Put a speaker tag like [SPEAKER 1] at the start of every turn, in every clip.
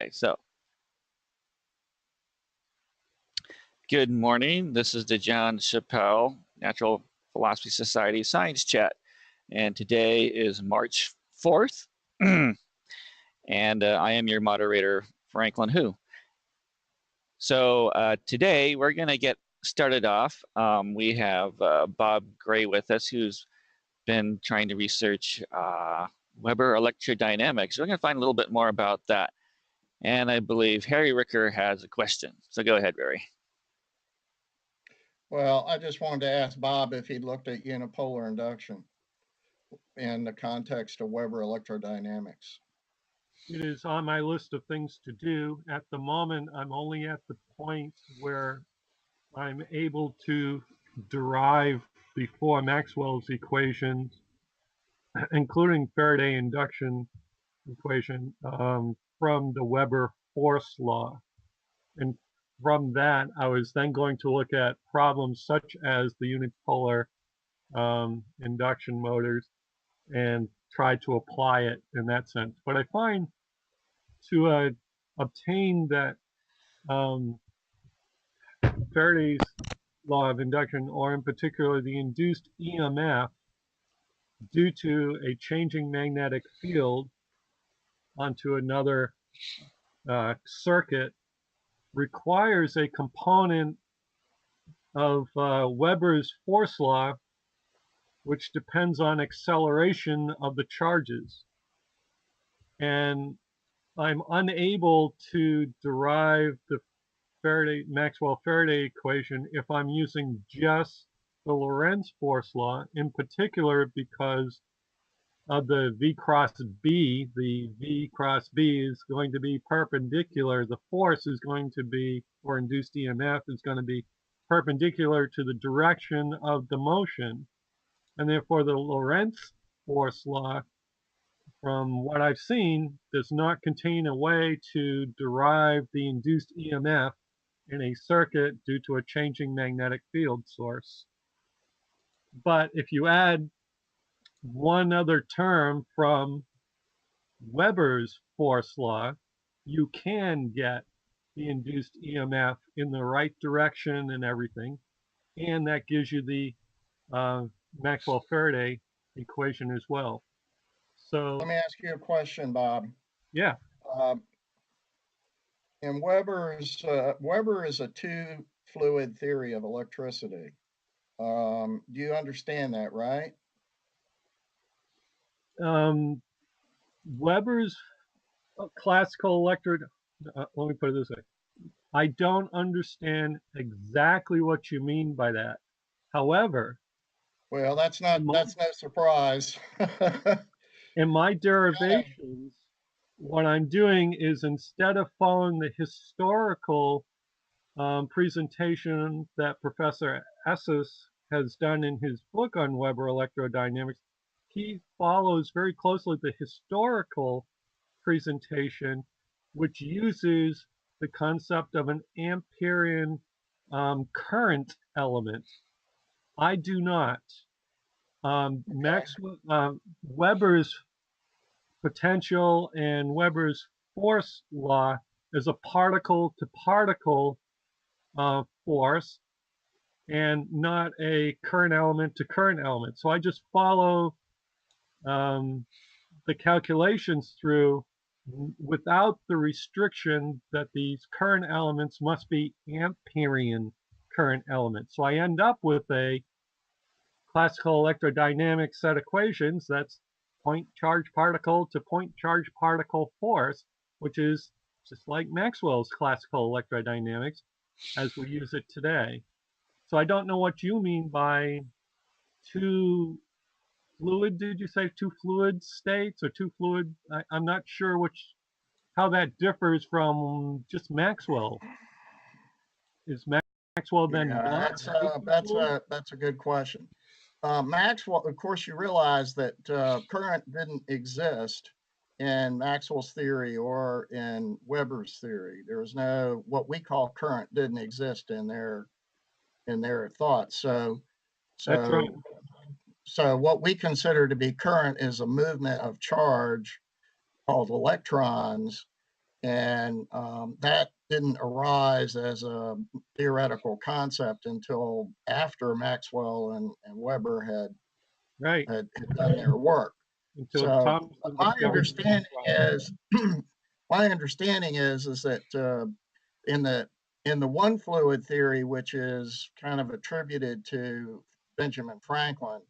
[SPEAKER 1] Okay, so good morning. This is the John Chappell Natural Philosophy Society Science Chat, and today is March 4th, and I am your moderator, Franklin Hu. So today we're going to get started off. We have Bob Gray with us, who's been trying to research Weber electrodynamics. We're going to find a little bit more about that. And I believe Harry Ricker has a question. So go ahead, Harry.
[SPEAKER 2] Well, I just wanted to ask Bob if he looked at unipolar induction in the context of Weber electrodynamics.
[SPEAKER 3] It is on my list of things to do. At the moment, I'm only at the point where I'm able to derive the four Maxwell's equations, including Faraday induction equation, from the Weber force law. And from that, I was then going to look at problems such as the unipolar induction motors and try to apply it in that sense. But I find to obtain that Faraday's law of induction, or in particular the induced EMF due to a changing magnetic field onto another circuit, requires a component of Weber's force law, which depends on acceleration of the charges. And I'm unable to derive the Maxwell-Faraday equation if I'm using just the Lorentz force law, in particular because of the V cross B. The V cross B is going to be perpendicular. The force is going to be, or induced EMF is going to be perpendicular to the direction of the motion. And therefore the Lorentz force law, from what I've seen, does not contain a way to derive the induced EMF in a circuit due to a changing magnetic field source. But if you add one other term from Weber's force law, you can get the induced EMF in the right direction and everything, and that gives you the Maxwell-Faraday equation as well. So
[SPEAKER 2] let me ask you a question, Bob.
[SPEAKER 3] Yeah.
[SPEAKER 2] In Weber is a two-fluid theory of electricity. Do you understand that, right?
[SPEAKER 3] Weber's classical electrode, let me put it this way. I don't understand exactly what you mean by that. However,
[SPEAKER 2] well, that's no surprise.
[SPEAKER 3] In my derivations, what I'm doing is, instead of following the historical presentation that Professor Esses has done in his book on Weber electrodynamics, he follows very closely the historical presentation, which uses the concept of an Amperian current element. I do not. Weber's potential and Weber's force law is a particle-to-particle force and not a current element to current element. So I just follow the calculations through without the restriction that these current elements must be Amperian current elements. So I end up with a classical electrodynamic set equations that's point charge particle to point charge particle force, which is just like Maxwell's classical electrodynamics as we use it today. So I don't know what you mean by two fluid, did you say two fluid states or two fluid? I'm not sure how that differs from just Maxwell. Is Maxwell then
[SPEAKER 2] that's a good question. Maxwell, of course, you realize that current didn't exist in Maxwell's theory or in Weber's theory. There was no, what we call current didn't exist in their thoughts. So
[SPEAKER 3] that's right.
[SPEAKER 2] So what we consider to be current is a movement of charge called electrons And that didn't arise as a theoretical concept until after Maxwell and Weber
[SPEAKER 3] Right.
[SPEAKER 2] had done their work.
[SPEAKER 3] Until
[SPEAKER 2] So
[SPEAKER 3] Thomson
[SPEAKER 2] my
[SPEAKER 3] discovered
[SPEAKER 2] understanding
[SPEAKER 3] Maxwell.
[SPEAKER 2] is, is that in the one fluid theory, which is kind of attributed to Benjamin Franklin,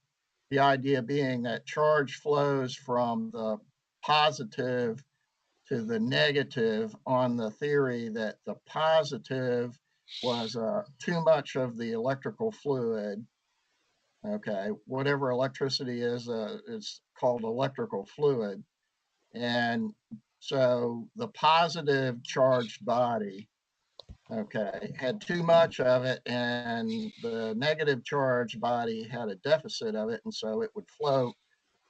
[SPEAKER 2] the idea being that charge flows from the positive to the negative on the theory that the positive was too much of the electrical fluid. Okay, whatever electricity is called electrical fluid. And so the positive charged body, okay, had too much of it, and the negative charged body had a deficit of it, and so it would flow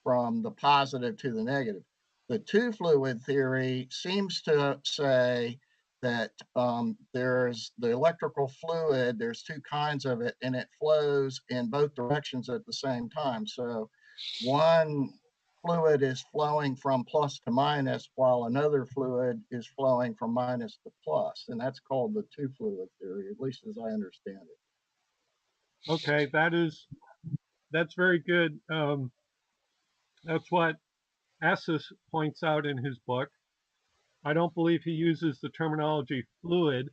[SPEAKER 2] from the positive to the negative. The two fluid theory seems to say that there's the electrical fluid, there's two kinds of it, and it flows in both directions at the same time. So one fluid is flowing from plus to minus, while another fluid is flowing from minus to plus, and that's called the two fluid theory, at least as I understand it.
[SPEAKER 3] Okay, that's very good. That's what Esses points out in his book. I don't believe he uses the terminology fluid,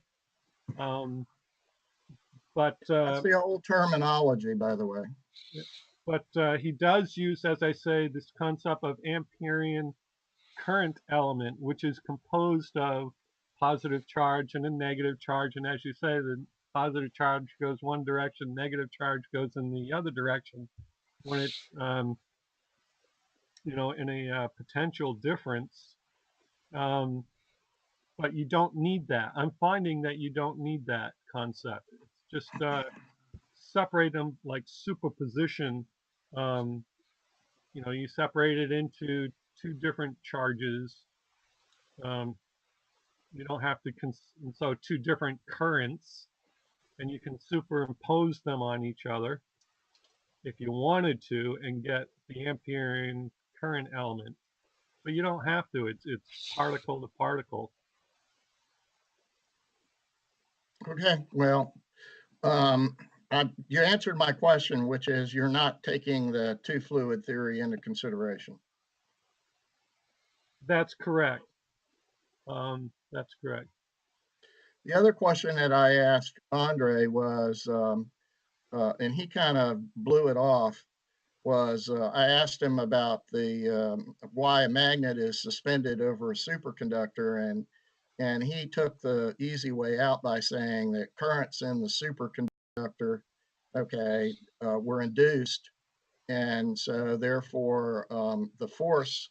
[SPEAKER 3] um, but
[SPEAKER 2] That's the old terminology, by the way.
[SPEAKER 3] he does use, as I say, this concept of Amperian current element, which is composed of positive charge and a negative charge. And as you say, the positive charge goes one direction, negative charge goes in the other direction when it's, in a potential difference. But you don't need that. I'm finding that you don't need that concept. It's just separate them like superposition. Um, you separate it into two different charges. Um, you don't have to, so two different currents, and you can superimpose them on each other if you wanted to and get the Amperian current element. But you don't have to. It's particle to particle.
[SPEAKER 2] Okay, well, um, you answered my question, which is you're not taking the two fluid theory into consideration.
[SPEAKER 3] That's correct. That's correct.
[SPEAKER 2] The other question that I asked Andre was, and he kind of blew it off, was I asked him about the why a magnet is suspended over a superconductor, and he took the easy way out by saying that currents in the superconductor, okay, were induced, and so therefore the force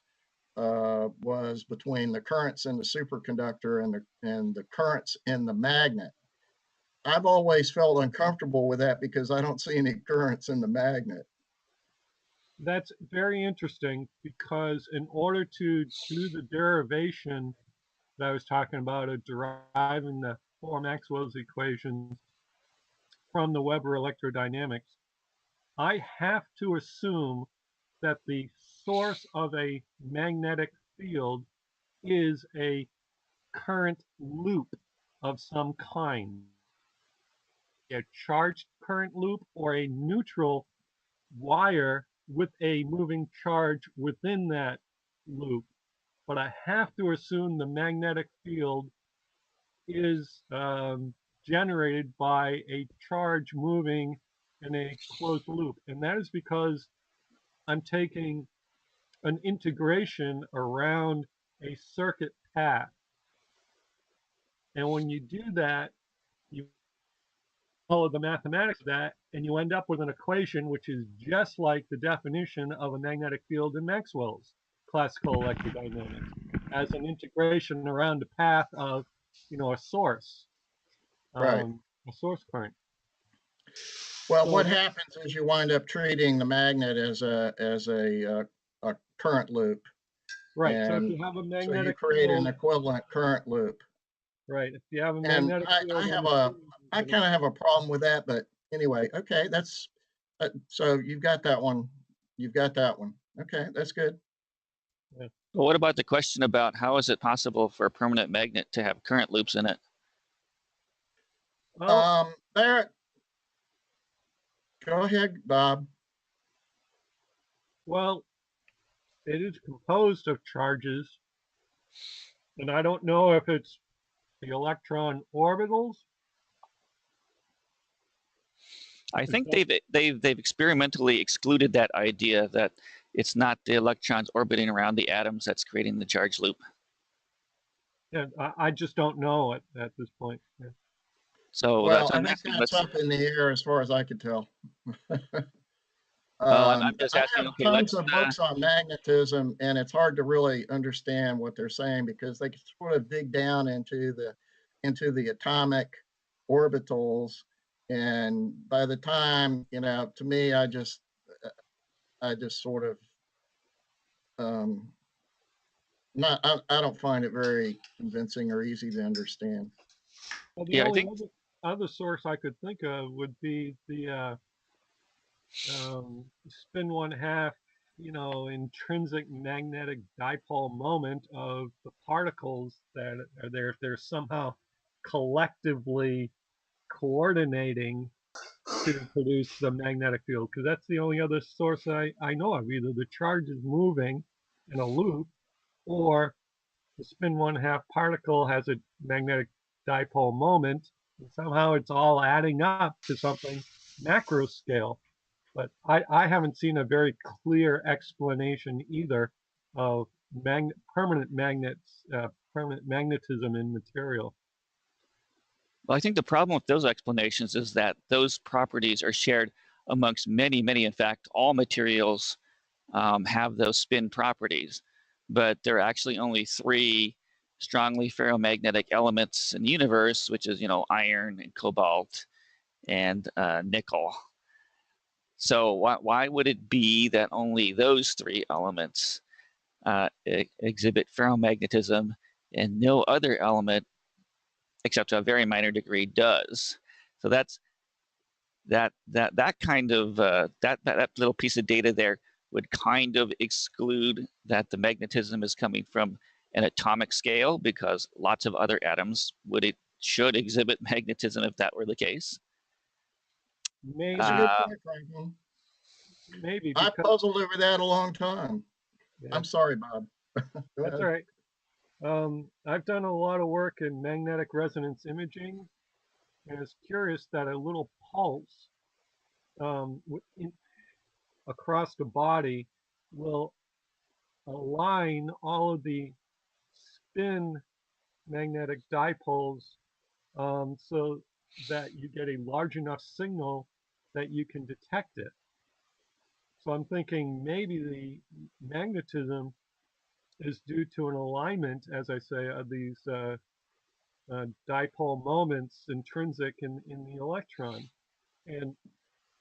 [SPEAKER 2] was between the currents in the superconductor and the currents in the magnet. I've always felt uncomfortable with that because I don't see any currents in the magnet.
[SPEAKER 3] That's very interesting because in order to do the derivation that I was talking about of deriving the four Maxwell's equations from the Weber electrodynamics, I have to assume that the source of a magnetic field is a current loop of some kind, a charged current loop or a neutral wire with a moving charge within that loop. But I have to assume the magnetic field is generated by a charge moving in a closed loop. And that is because I'm taking an integration around a circuit path. And when you do that, you follow the mathematics of that, and you end up with an equation which is just like the definition of a magnetic field in Maxwell's classical electrodynamics as an integration around the path of, a source,
[SPEAKER 2] Right.
[SPEAKER 3] a source current.
[SPEAKER 2] Well,
[SPEAKER 3] So
[SPEAKER 2] what happens is you wind up treating the magnet as a current loop,
[SPEAKER 3] right. So if
[SPEAKER 2] and
[SPEAKER 3] you have a
[SPEAKER 2] so you
[SPEAKER 3] magnetic
[SPEAKER 2] create an
[SPEAKER 3] field,
[SPEAKER 2] equivalent current loop.
[SPEAKER 3] right? If you have a
[SPEAKER 2] And
[SPEAKER 3] magnetic field on the
[SPEAKER 2] I kind of have a problem with that, but anyway, okay, that's so you've got that one. You've got that one. Okay, that's good.
[SPEAKER 3] yeah.
[SPEAKER 1] Well, what about the question about how is it possible for a permanent magnet to have current loops in it?
[SPEAKER 3] Well,
[SPEAKER 2] There, go ahead, Bob.
[SPEAKER 3] well, it is composed of charges, and I don't know if it's the electron orbitals.
[SPEAKER 1] I
[SPEAKER 3] Is
[SPEAKER 1] think
[SPEAKER 3] that,
[SPEAKER 1] they've experimentally excluded that idea that it's not the electrons orbiting around the atoms that's creating the charge loop.
[SPEAKER 3] yeah, I just don't know at this point. Yeah.
[SPEAKER 1] So
[SPEAKER 2] Well,
[SPEAKER 1] that's
[SPEAKER 2] I
[SPEAKER 1] I'm
[SPEAKER 2] think
[SPEAKER 1] asking.
[SPEAKER 2] that's
[SPEAKER 1] Let's.
[SPEAKER 2] up in the air as far as I could tell.
[SPEAKER 1] Well, I'm just
[SPEAKER 2] I
[SPEAKER 1] asking.
[SPEAKER 2] have
[SPEAKER 1] Okay,
[SPEAKER 2] tons
[SPEAKER 1] let's.
[SPEAKER 2] of books on magnetism, and it's hard to really understand what they're saying because they sort of dig down into the atomic orbitals, and by the time, to me, I just sort of um, not I don't find it very convincing or easy to understand.
[SPEAKER 3] Well, the
[SPEAKER 1] Yeah, I
[SPEAKER 3] only
[SPEAKER 1] think.
[SPEAKER 3] other source I could think of would be the spin one half, intrinsic magnetic dipole moment of the particles that are there. If they're somehow collectively coordinating to produce the magnetic field, because that's the only other source I know of. Either the charge is moving in a loop, or the spin one half particle has a magnetic dipole moment, and somehow it's all adding up to something macro scale. But I haven't seen a very clear explanation either of permanent magnets, permanent magnetism in material.
[SPEAKER 1] Well, I think the problem with those explanations is that those properties are shared amongst many, many. In fact, all materials have those spin properties, but there are actually only three strongly ferromagnetic elements in the universe, which is iron and cobalt and nickel. So why would it be that only those three elements exhibit ferromagnetism and no other element, except to a very minor degree, does? So that kind of that little piece of data there would kind of exclude that the magnetism is coming from an atomic scale, because lots of other atoms should exhibit magnetism if that were the case.
[SPEAKER 2] That's a good
[SPEAKER 3] Maybe,
[SPEAKER 1] Uh,
[SPEAKER 2] point, Franklin.
[SPEAKER 3] maybe
[SPEAKER 2] I
[SPEAKER 3] because
[SPEAKER 2] puzzled over that a long time.
[SPEAKER 3] yeah,
[SPEAKER 2] I'm sorry, Bob. Go
[SPEAKER 3] that's all
[SPEAKER 2] ahead.
[SPEAKER 3] right. I've done a lot of work in magnetic resonance imaging, and it's curious that a little pulse in, across the body will align all of the spin magnetic dipoles, so that you get a large enough signal that you can detect it. So I'm thinking maybe the magnetism is due to an alignment, as I say, of these dipole moments intrinsic in the electron. And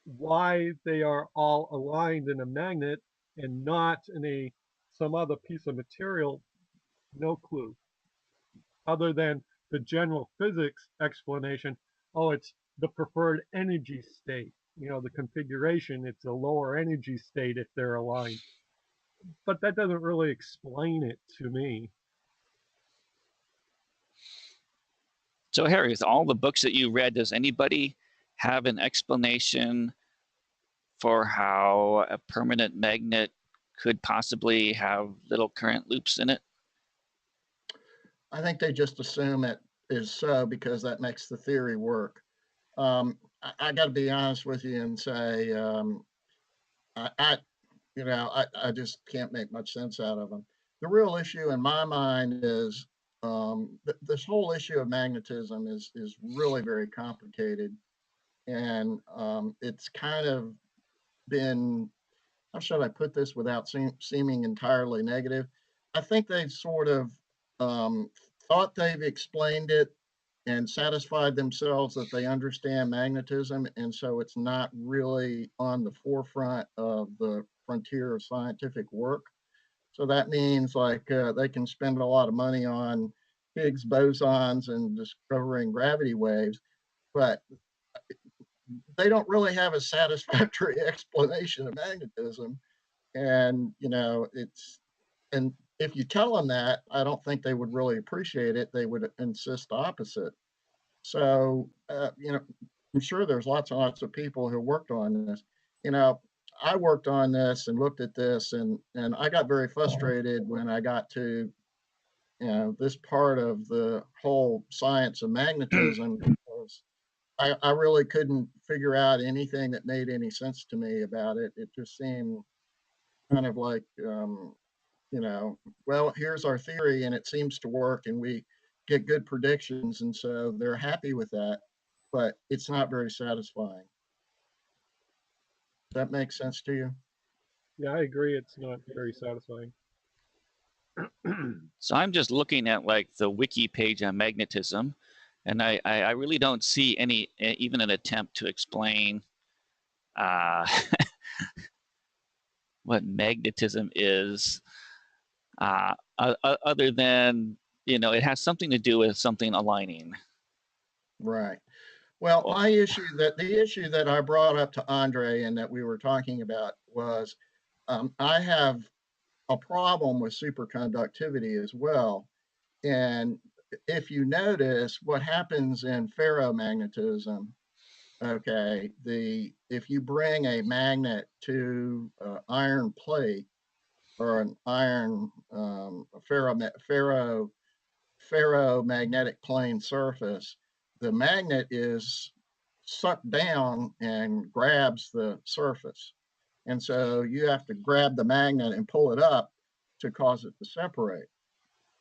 [SPEAKER 3] why they are all aligned in a magnet and not in some other piece of material, no clue, other than the general physics explanation. Oh, it's the preferred energy state. The configuration, it's a lower energy state if they're aligned. But that doesn't really explain it to me.
[SPEAKER 1] so Harry, with all the books that you read, does anybody have an explanation for how a permanent magnet could possibly have little current loops in it?
[SPEAKER 2] I think they just assume it is so because that makes the theory work. I got to be honest with you and say I I just can't make much sense out of them. The real issue in my mind is this whole issue of magnetism is really very complicated, and it's kind of been, how should I put this without seeming entirely negative? I think they've sort of um, thought they've explained it and satisfied themselves that they understand magnetism, and so it's not really on the forefront of the frontier of scientific work. So that means like they can spend a lot of money on Higgs bosons and discovering gravity waves, but they don't really have a satisfactory explanation of magnetism. And it's and if you tell them that, I don't think they would really appreciate it. They would insist the opposite. So, I'm sure there's lots and lots of people who worked on this. You know, I worked on this and looked at this, and I got very frustrated when I got to, this part of the whole science of magnetism, because I really couldn't figure out anything that made any sense to me about it. It just seemed kind of like, well, here's our theory and it seems to work and we get good predictions. And so they're happy with that, but it's not very satisfying. Does that make sense to you?
[SPEAKER 3] Yeah, I agree. It's not very satisfying.
[SPEAKER 1] So I'm just looking at like the wiki page on magnetism, and I really don't see any, even an attempt to explain what magnetism is, other than, it has something to do with something aligning.
[SPEAKER 2] Right. Well, the issue that I brought up to Andre and that we were talking about was, I have a problem with superconductivity as well. And if you notice what happens in ferromagnetism, okay, if you bring a magnet to an iron plate or an iron ferromagnetic plane surface, the magnet is sucked down and grabs the surface. And so you have to grab the magnet and pull it up to cause it to separate.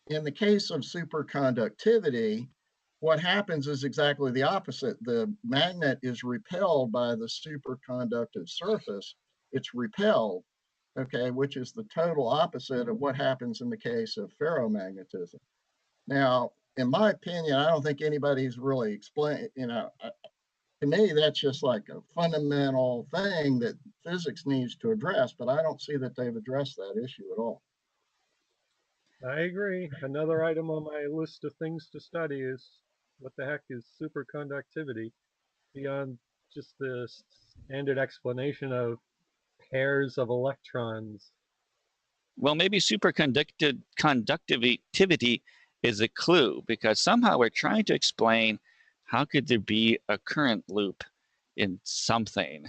[SPEAKER 2] In the case of superconductivity, what happens is exactly the opposite. The magnet is repelled by the superconductive surface. It's repelled, okay, which is the total opposite of what happens in the case of ferromagnetism. Now, in my opinion, I don't think anybody's really explained, to me, that's just like a fundamental thing that physics needs to address, but I don't see that they've addressed that issue at all.
[SPEAKER 3] I agree. Another item on my list of things to study is what the heck is superconductivity beyond just the standard explanation of pairs of electrons.
[SPEAKER 1] Well, maybe superconductivity is a clue, because somehow we're trying to explain how could there be a current loop in something.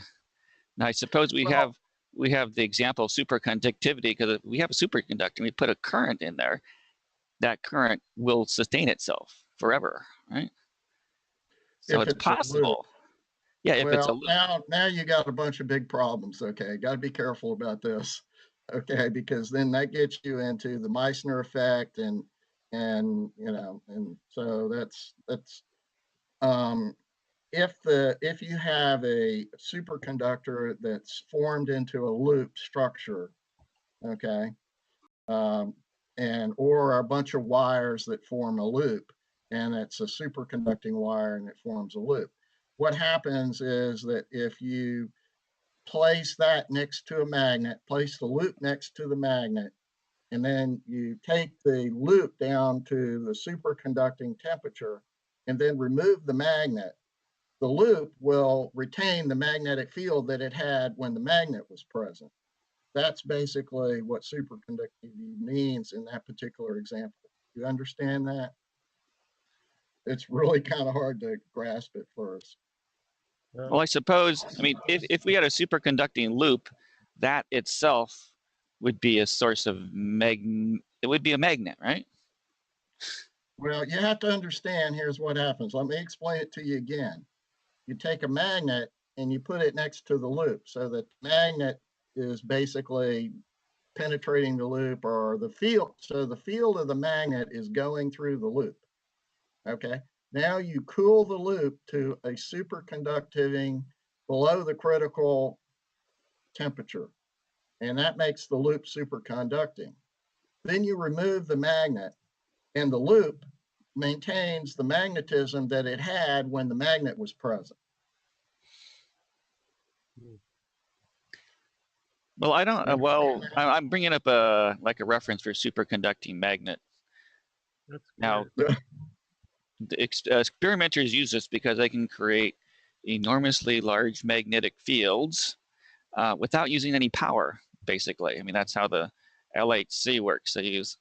[SPEAKER 1] Now, I suppose we have the example of superconductivity, because if we have a superconductor and we put a current in there, that current will sustain itself forever, right? So it's possible. Yeah, if it's a loop.
[SPEAKER 2] Now you got a bunch of big problems. Okay, got to be careful about this. Okay, because then that gets you into the Meissner effect, and so that's if you have a superconductor that's formed into a loop structure, okay, or a bunch of wires that form a loop, and it's a superconducting wire and it forms a loop. What happens is that if you place that next to a magnet, place the loop next to the magnet, and then you take the loop down to the superconducting temperature and then remove the magnet, the loop will retain the magnetic field that it had when the magnet was present. That's basically what superconductivity means in that particular example. You understand that? It's really kind of hard to grasp at first.
[SPEAKER 1] Well, I suppose, I mean, if we had a superconducting loop, that itself would be a source of it would be a magnet, right?
[SPEAKER 2] Well, you have to understand, here's what happens. Let me explain it to you again. You take a magnet and you put it next to the loop so that the magnet is basically penetrating the loop, or the field. So the field of the magnet is going through the loop. Okay. Now you cool the loop to a superconducting below the critical temperature, and that makes the loop superconducting. Then you remove the magnet, and the loop maintains the magnetism that it had when the magnet was present.
[SPEAKER 1] Well, I don't. Well, I'm bringing up a reference for superconducting magnet. Now, the experimenters use this because they can create enormously large magnetic fields without using any power. Basically, I mean, that's how the LHC works. They use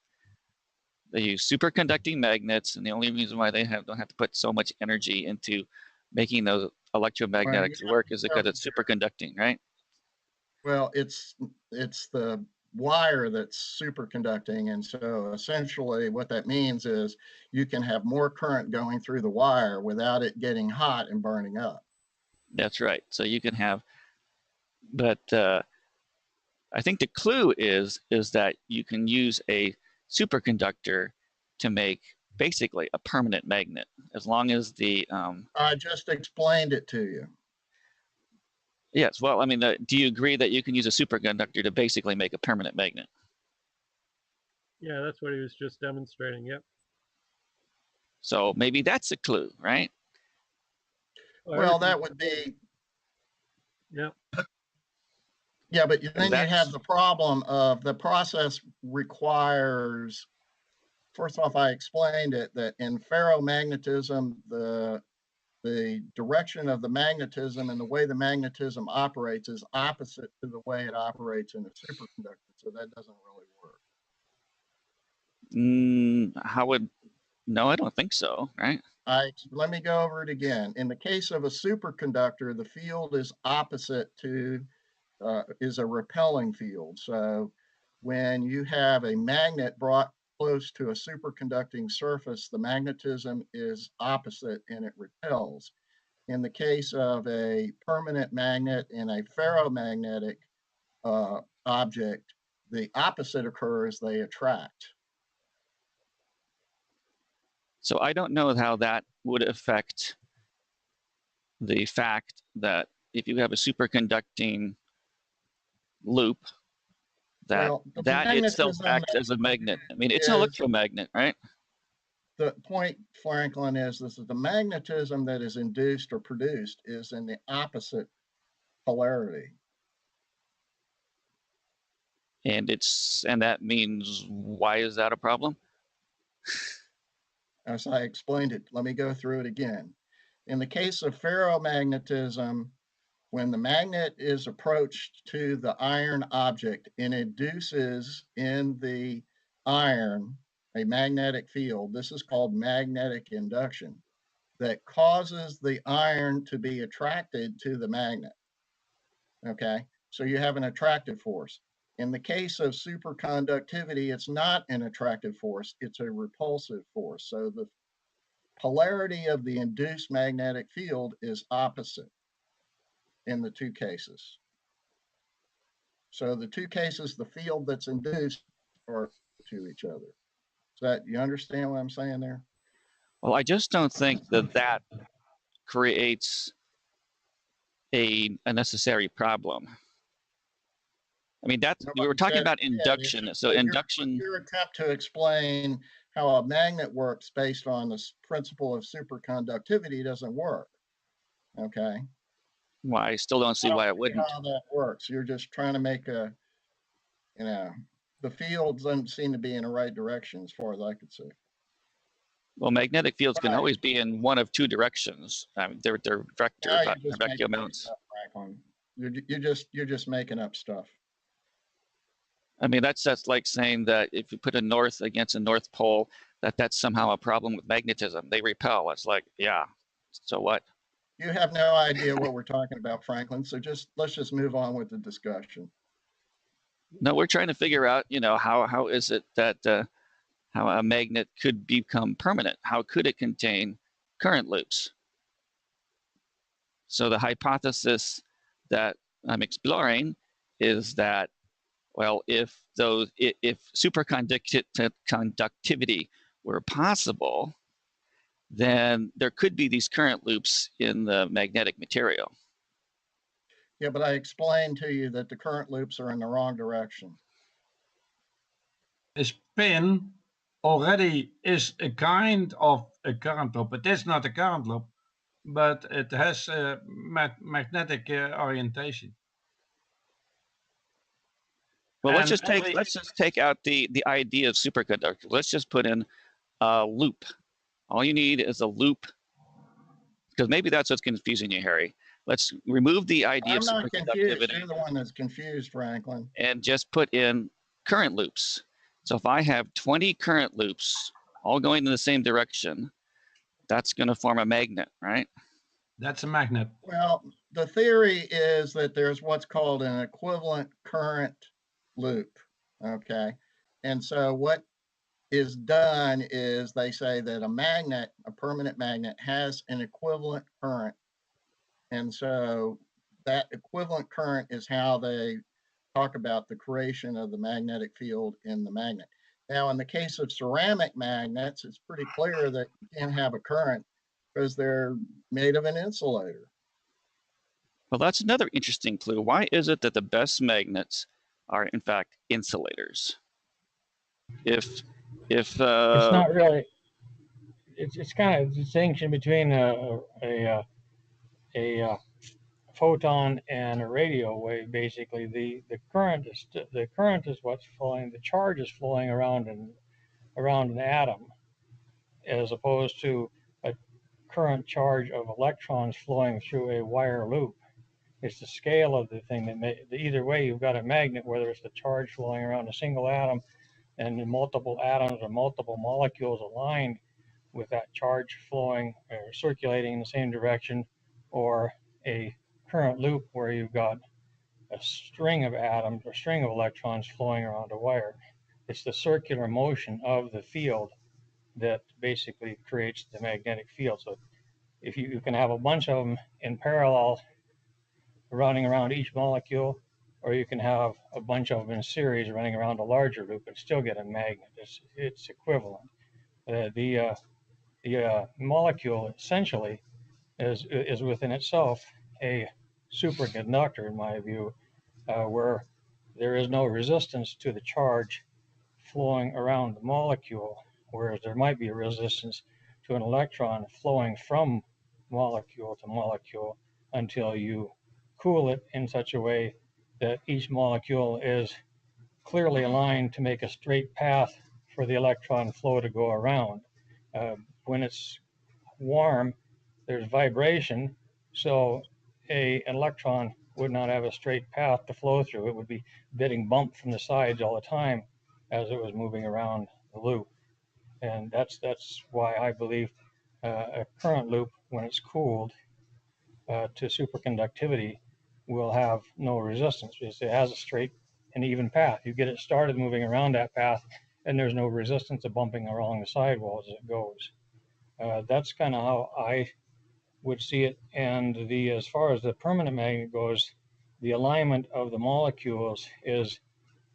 [SPEAKER 1] They use superconducting magnets, and the only reason why they don't have to put so much energy into making those electromagnetics work is because it's superconducting, right?
[SPEAKER 2] Well, it's the wire that's superconducting, and so essentially what that means is you can have more current going through the wire without it getting hot and burning up.
[SPEAKER 1] That's right. So you can have, but I think the clue is that you can use a superconductor to make basically a permanent magnet, as long as the
[SPEAKER 2] I just explained it to you.
[SPEAKER 1] yes. Well, I mean, do you agree that you can use a superconductor to basically make a permanent magnet?
[SPEAKER 3] Yeah, that's what he was just demonstrating. Yep.
[SPEAKER 1] So maybe that's a clue, right?
[SPEAKER 2] Well, that would be.
[SPEAKER 3] Yep.
[SPEAKER 2] Yeah, but then you have the problem of the process requires, first off, I explained it, that in ferromagnetism, the direction of the magnetism and the way the magnetism operates is opposite to the way it operates in a superconductor. So that doesn't really work.
[SPEAKER 1] How would, no, I don't think so, right?
[SPEAKER 2] Let me go over it again. In the case of a superconductor, the field is opposite to, is a repelling field. So when you have a magnet brought close to a superconducting surface, the magnetism is opposite and it repels. In the case of a permanent magnet in a ferromagnetic object, the opposite occurs, they attract.
[SPEAKER 1] So I don't know how that would affect the fact that if you have a superconducting loop, that that itself acts as a magnet. I mean, it's an electromagnet, right?
[SPEAKER 2] The point, Franklin, is this is the magnetism that is induced or produced is in the opposite polarity.
[SPEAKER 1] And that means, why is that a problem?
[SPEAKER 2] As I explained it, let me go through it again. In the case of ferromagnetism, when the magnet is approached to the iron object, it induces in the iron a magnetic field. This is called magnetic induction that causes the iron to be attracted to the magnet. Okay, so you have an attractive force. In the case of superconductivity, it's not an attractive force, it's a repulsive force. So the polarity of the induced magnetic field is opposite in the two cases. So the two cases, the field that's induced are to each other. So that, you understand what I'm saying there?
[SPEAKER 1] Well, I just don't think that creates a necessary problem. I mean, we were talking about induction. So induction.
[SPEAKER 2] Your attempt to explain how a magnet works based on this principle of superconductivity doesn't work. Okay.
[SPEAKER 1] Well, I still don't see why it wouldn't.
[SPEAKER 2] How that works. You're just trying to make the fields don't seem to be in the right direction as far as I could see.
[SPEAKER 1] Well, magnetic fields can always be in one of two directions. I mean, they're vector amounts.
[SPEAKER 2] You're just making up stuff.
[SPEAKER 1] I mean, that's like saying that if you put a north against a north pole, that's somehow a problem with magnetism. They repel. It's like, yeah, so what?
[SPEAKER 2] You have no idea what we're talking about, Franklin. So let's just move on with the discussion.
[SPEAKER 1] No, we're trying to figure out, how is it that how a magnet could become permanent? How could it contain current loops? So the hypothesis that I'm exploring is that, well, if superconductivity were possible, then there could be these current loops in the magnetic material.
[SPEAKER 2] Yeah, but I explained to you that the current loops are in the wrong direction.
[SPEAKER 4] A spin already is a kind of a current loop. It is not a current loop, but it has a magnetic orientation.
[SPEAKER 1] Well, let's just take out the idea of superconductor. Let's just put in a loop. All you need is a loop, because maybe that's what's confusing you, Harry. Let's remove the idea of superconductivity.
[SPEAKER 2] You're the one that's confused, Franklin.
[SPEAKER 1] And just put in current loops. So if I have 20 current loops all going in the same direction, that's going to form a magnet, right?
[SPEAKER 4] That's a magnet.
[SPEAKER 2] Well, the theory is that there's what's called an equivalent current loop. Okay. And so what is done is they say that a magnet, a permanent magnet, has an equivalent current. And so that equivalent current is how they talk about the creation of the magnetic field in the magnet. Now, in the case of ceramic magnets, it's pretty clear that you can't have a current because they're made of an insulator.
[SPEAKER 1] Well, that's another interesting clue. Why is it that the best magnets are, in fact, insulators? If
[SPEAKER 5] It's not really. It's kind of a distinction between a photon and a radio wave. Basically, the current is what's flowing. The charge is flowing around an atom, as opposed to a current charge of electrons flowing through a wire loop. It's the scale of the thing that either way you've got a magnet, whether it's the charge flowing around a single atom and multiple atoms or multiple molecules aligned with that charge flowing or circulating in the same direction, or a current loop where you've got a string of atoms or string of electrons flowing around a wire. It's the circular motion of the field that basically creates the magnetic field. So if you can have a bunch of them in parallel running around each molecule, or you can have a bunch of them in series running around a larger loop and still get a magnet. It's equivalent. The molecule essentially is within itself a superconductor, in my view, where there is no resistance to the charge flowing around the molecule, whereas there might be a resistance to an electron flowing from molecule to molecule until you cool it in such a way that each molecule is clearly aligned to make a straight path for the electron flow to go around. When it's warm, there's vibration, so an electron would not have a straight path to flow through. It would be getting bumped from the sides all the time as it was moving around the loop. And that's why I believe a current loop, when it's cooled to superconductivity, will have no resistance because it has a straight and even path. You get it started moving around that path, and there's no resistance of bumping along the sidewalls as it goes. That's kind of how I would see it. And as far as the permanent magnet goes, the alignment of the molecules is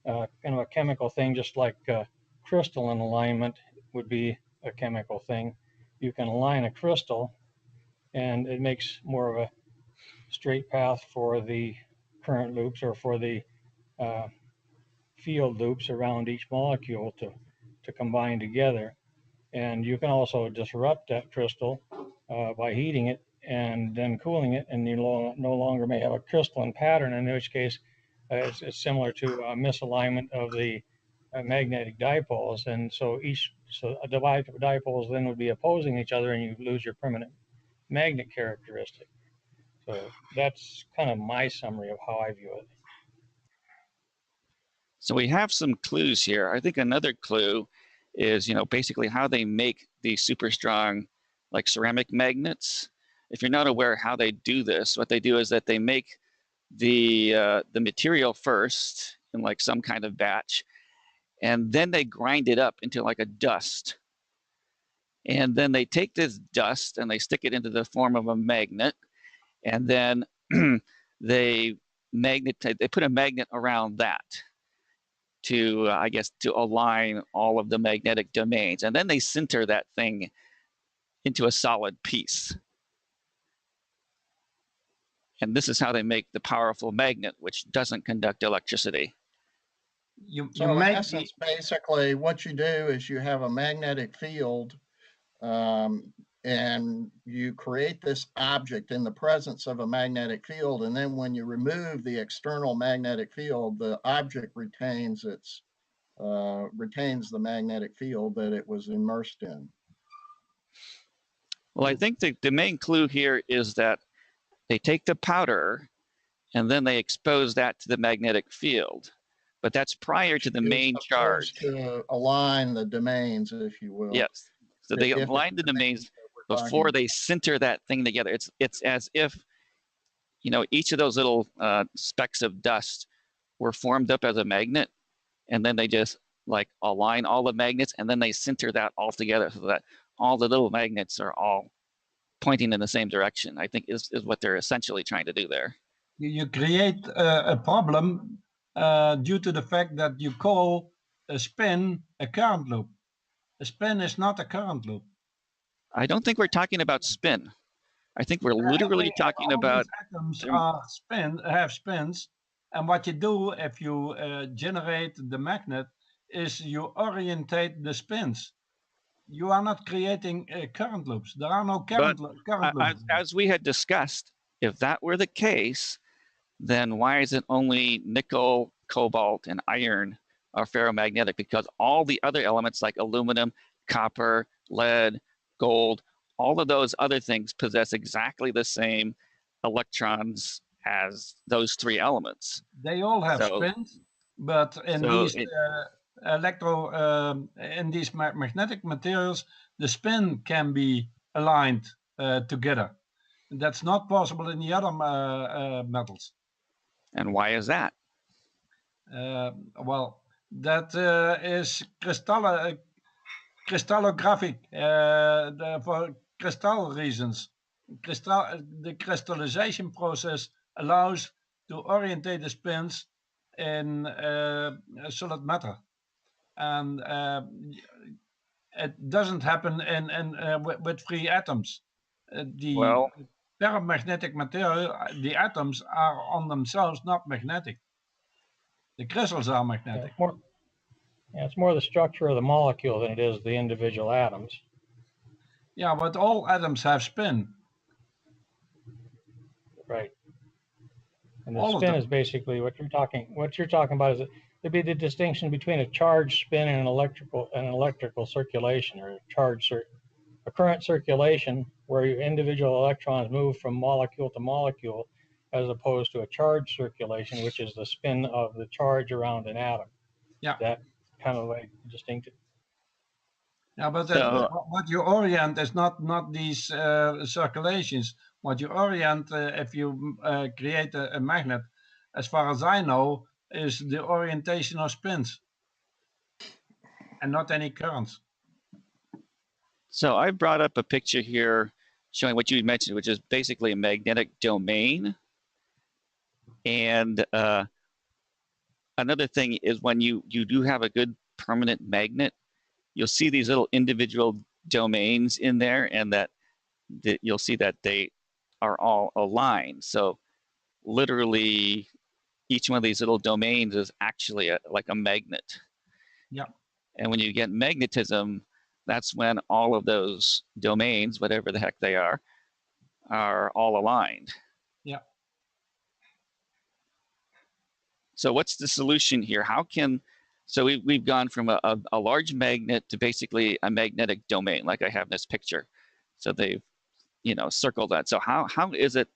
[SPEAKER 5] kind of a chemical thing, just like crystalline alignment would be a chemical thing. You can align a crystal, and it makes more of a straight path for the current loops or for the field loops around each molecule to combine together. And you can also disrupt that crystal by heating it and then cooling it, and you no longer may have a crystalline pattern, in which case it's similar to a misalignment of the magnetic dipoles. And so a divide of dipoles then would be opposing each other, and you lose your permanent magnet characteristic. So that's kind of my summary of how I view it.
[SPEAKER 1] So we have some clues here. I think another clue is, basically how they make these super strong, like ceramic magnets. If you're not aware how they do this, what they do is that they make the material first in like some kind of batch, and then they grind it up into like a dust. And then they take this dust and they stick it into the form of a magnet, and then they put a magnet around that to, I guess, to align all of the magnetic domains. And then they sinter that thing into a solid piece. And this is how they make the powerful magnet, which doesn't conduct electricity.
[SPEAKER 2] So in essence, basically what you do is you have a magnetic field, and you create this object in the presence of a magnetic field. And then when you remove the external magnetic field, the object retains the magnetic field that it was immersed in.
[SPEAKER 1] Well, I think the main clue here is that they take the powder and then they expose that to the magnetic field. but that's prior to the
[SPEAKER 2] Is
[SPEAKER 1] main charge.
[SPEAKER 2] supposed to align the domains, if you will.
[SPEAKER 1] Yes. So they
[SPEAKER 2] If it's
[SPEAKER 1] align the domains
[SPEAKER 2] that we're talking
[SPEAKER 1] before they center that thing together. It's as if, you know, each of those little specks of dust were formed up as a magnet, and then they just like align all the magnets, and then they center that all together so that all the little magnets are all pointing in the same direction. I think is what they're essentially trying to do there.
[SPEAKER 4] You create a problem due to the fact that you call a spin a current loop. A spin is not a current loop.
[SPEAKER 1] I don't think we're talking about spin. I think we're literally talking
[SPEAKER 4] all
[SPEAKER 1] about
[SPEAKER 4] these atoms are have spins, and what you do if you generate the magnet is you orientate the spins. You are not creating current loops. There are no current loops.
[SPEAKER 1] As we had discussed, if that were the case, then why is it only nickel, cobalt, and iron are ferromagnetic? Because all the other elements like aluminum, copper, lead, gold, all of those other things possess exactly the same electrons as those three elements.
[SPEAKER 4] They all have spins, but in these in these magnetic materials, the spin can be aligned together. That's not possible in the other metals.
[SPEAKER 1] And why is that?
[SPEAKER 4] Well, that is crystallographic for crystal reasons. The crystallization process allows to orientate the spins in solid matter, and it doesn't happen with free atoms. The ferromagnetic material, the atoms are on themselves not magnetic. The crystals are magnetic.
[SPEAKER 5] It's more the structure of the molecule than it is the individual atoms.
[SPEAKER 4] Yeah, but all atoms have spin.
[SPEAKER 5] Right. And the spin is basically what you're talking about is there'd be the distinction between a charged spin and an electrical circulation, or a current circulation where your individual electrons move from molecule to molecule, as opposed to a charged circulation, which is the spin of the charge around an atom.
[SPEAKER 4] Yeah.
[SPEAKER 5] That kind of like distinctive.
[SPEAKER 4] Yeah, but what you orient is not these circulations. What you orient, if you create a magnet, as far as I know, is the orientation of spins, and not any currents.
[SPEAKER 1] So I brought up a picture here showing what you mentioned, which is basically a magnetic domain. And another thing is when you do have a good permanent magnet, you'll see these little individual domains in there, and that you'll see that they are all aligned. So literally each one of these little domains is actually like a magnet.
[SPEAKER 4] Yeah.
[SPEAKER 1] And when you get magnetism, that's when all of those domains, whatever the heck they are all aligned.
[SPEAKER 4] Yeah.
[SPEAKER 1] So what's the solution here? So we've gone from a large magnet to basically a magnetic domain, like I have in this picture. So they've, circled that. So how is it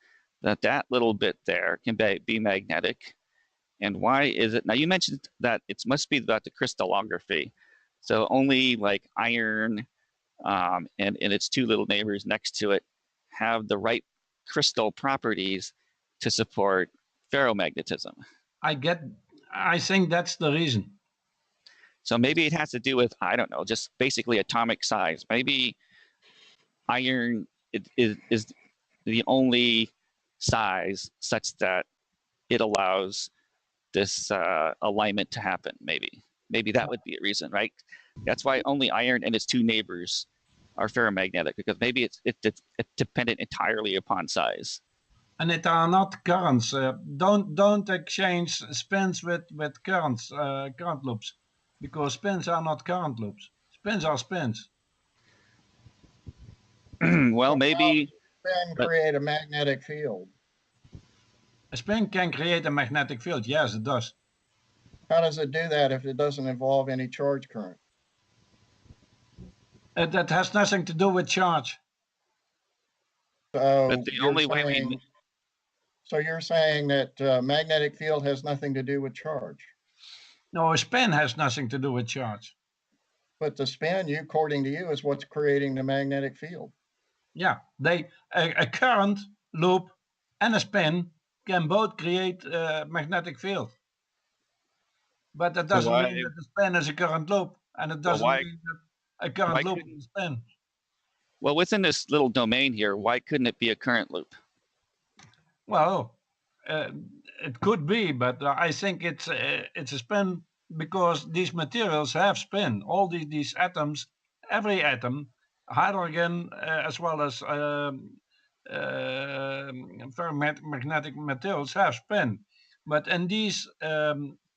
[SPEAKER 1] that little bit there can be magnetic? And why is it? Now you mentioned that it must be about the crystallography. So only like iron and its two little neighbors next to it have the right crystal properties to support ferromagnetism.
[SPEAKER 4] I think that's the reason.
[SPEAKER 1] So maybe it has to do with, I don't know, just basically atomic size. Maybe iron is the only size such that it allows this alignment to happen. Maybe that would be a reason, right? That's why only iron and its two neighbors are ferromagnetic, because maybe it's dependent entirely upon size.
[SPEAKER 4] And it are not currents. Don't exchange spins with currents, current loops, because spins are not current loops. Spins are spins.
[SPEAKER 1] Well, maybe.
[SPEAKER 2] Spin create a magnetic field.
[SPEAKER 4] A spin can create a magnetic field. Yes, it does.
[SPEAKER 2] How does it do that if it doesn't involve any charge current?
[SPEAKER 4] That has nothing to do with charge.
[SPEAKER 2] So
[SPEAKER 1] but the only way
[SPEAKER 2] So you're saying that magnetic field has nothing to do with charge?
[SPEAKER 4] No, a spin has nothing to do with charge.
[SPEAKER 2] But the spin, according to you, is what's creating the magnetic field.
[SPEAKER 4] Yeah, a current loop and a spin can both create a magnetic field. But that
[SPEAKER 1] So
[SPEAKER 4] doesn't
[SPEAKER 1] why,
[SPEAKER 4] mean that the spin is a current loop, and it
[SPEAKER 1] well,
[SPEAKER 4] doesn't mean that a current loop is a spin.
[SPEAKER 1] well, within this little domain here, why couldn't it be a current loop?
[SPEAKER 4] Well, it could be, but I think it's a spin because these materials have spin. All these atoms, every atom, hydrogen as well as ferromagnetic materials have spin. But in these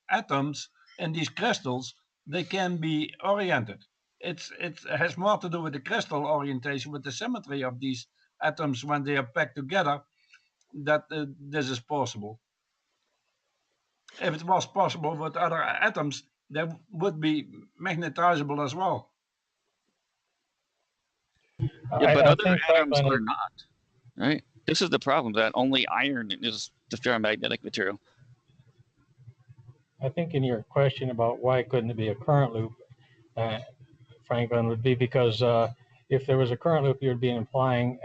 [SPEAKER 4] atoms, in these crystals, they can be oriented. It has more to do with the crystal orientation, with the symmetry of these atoms when they are packed together, that this is possible. If it was possible with other atoms, they would be magnetizable as well.
[SPEAKER 1] Yeah, but
[SPEAKER 5] I
[SPEAKER 1] other
[SPEAKER 5] think
[SPEAKER 1] atoms
[SPEAKER 5] Franklin
[SPEAKER 1] are not, right? This is the problem, that only iron is the ferromagnetic material.
[SPEAKER 5] I think in your question about why couldn't it be a current loop, uh, Franklin, would be because if there was a current loop, you'd be implying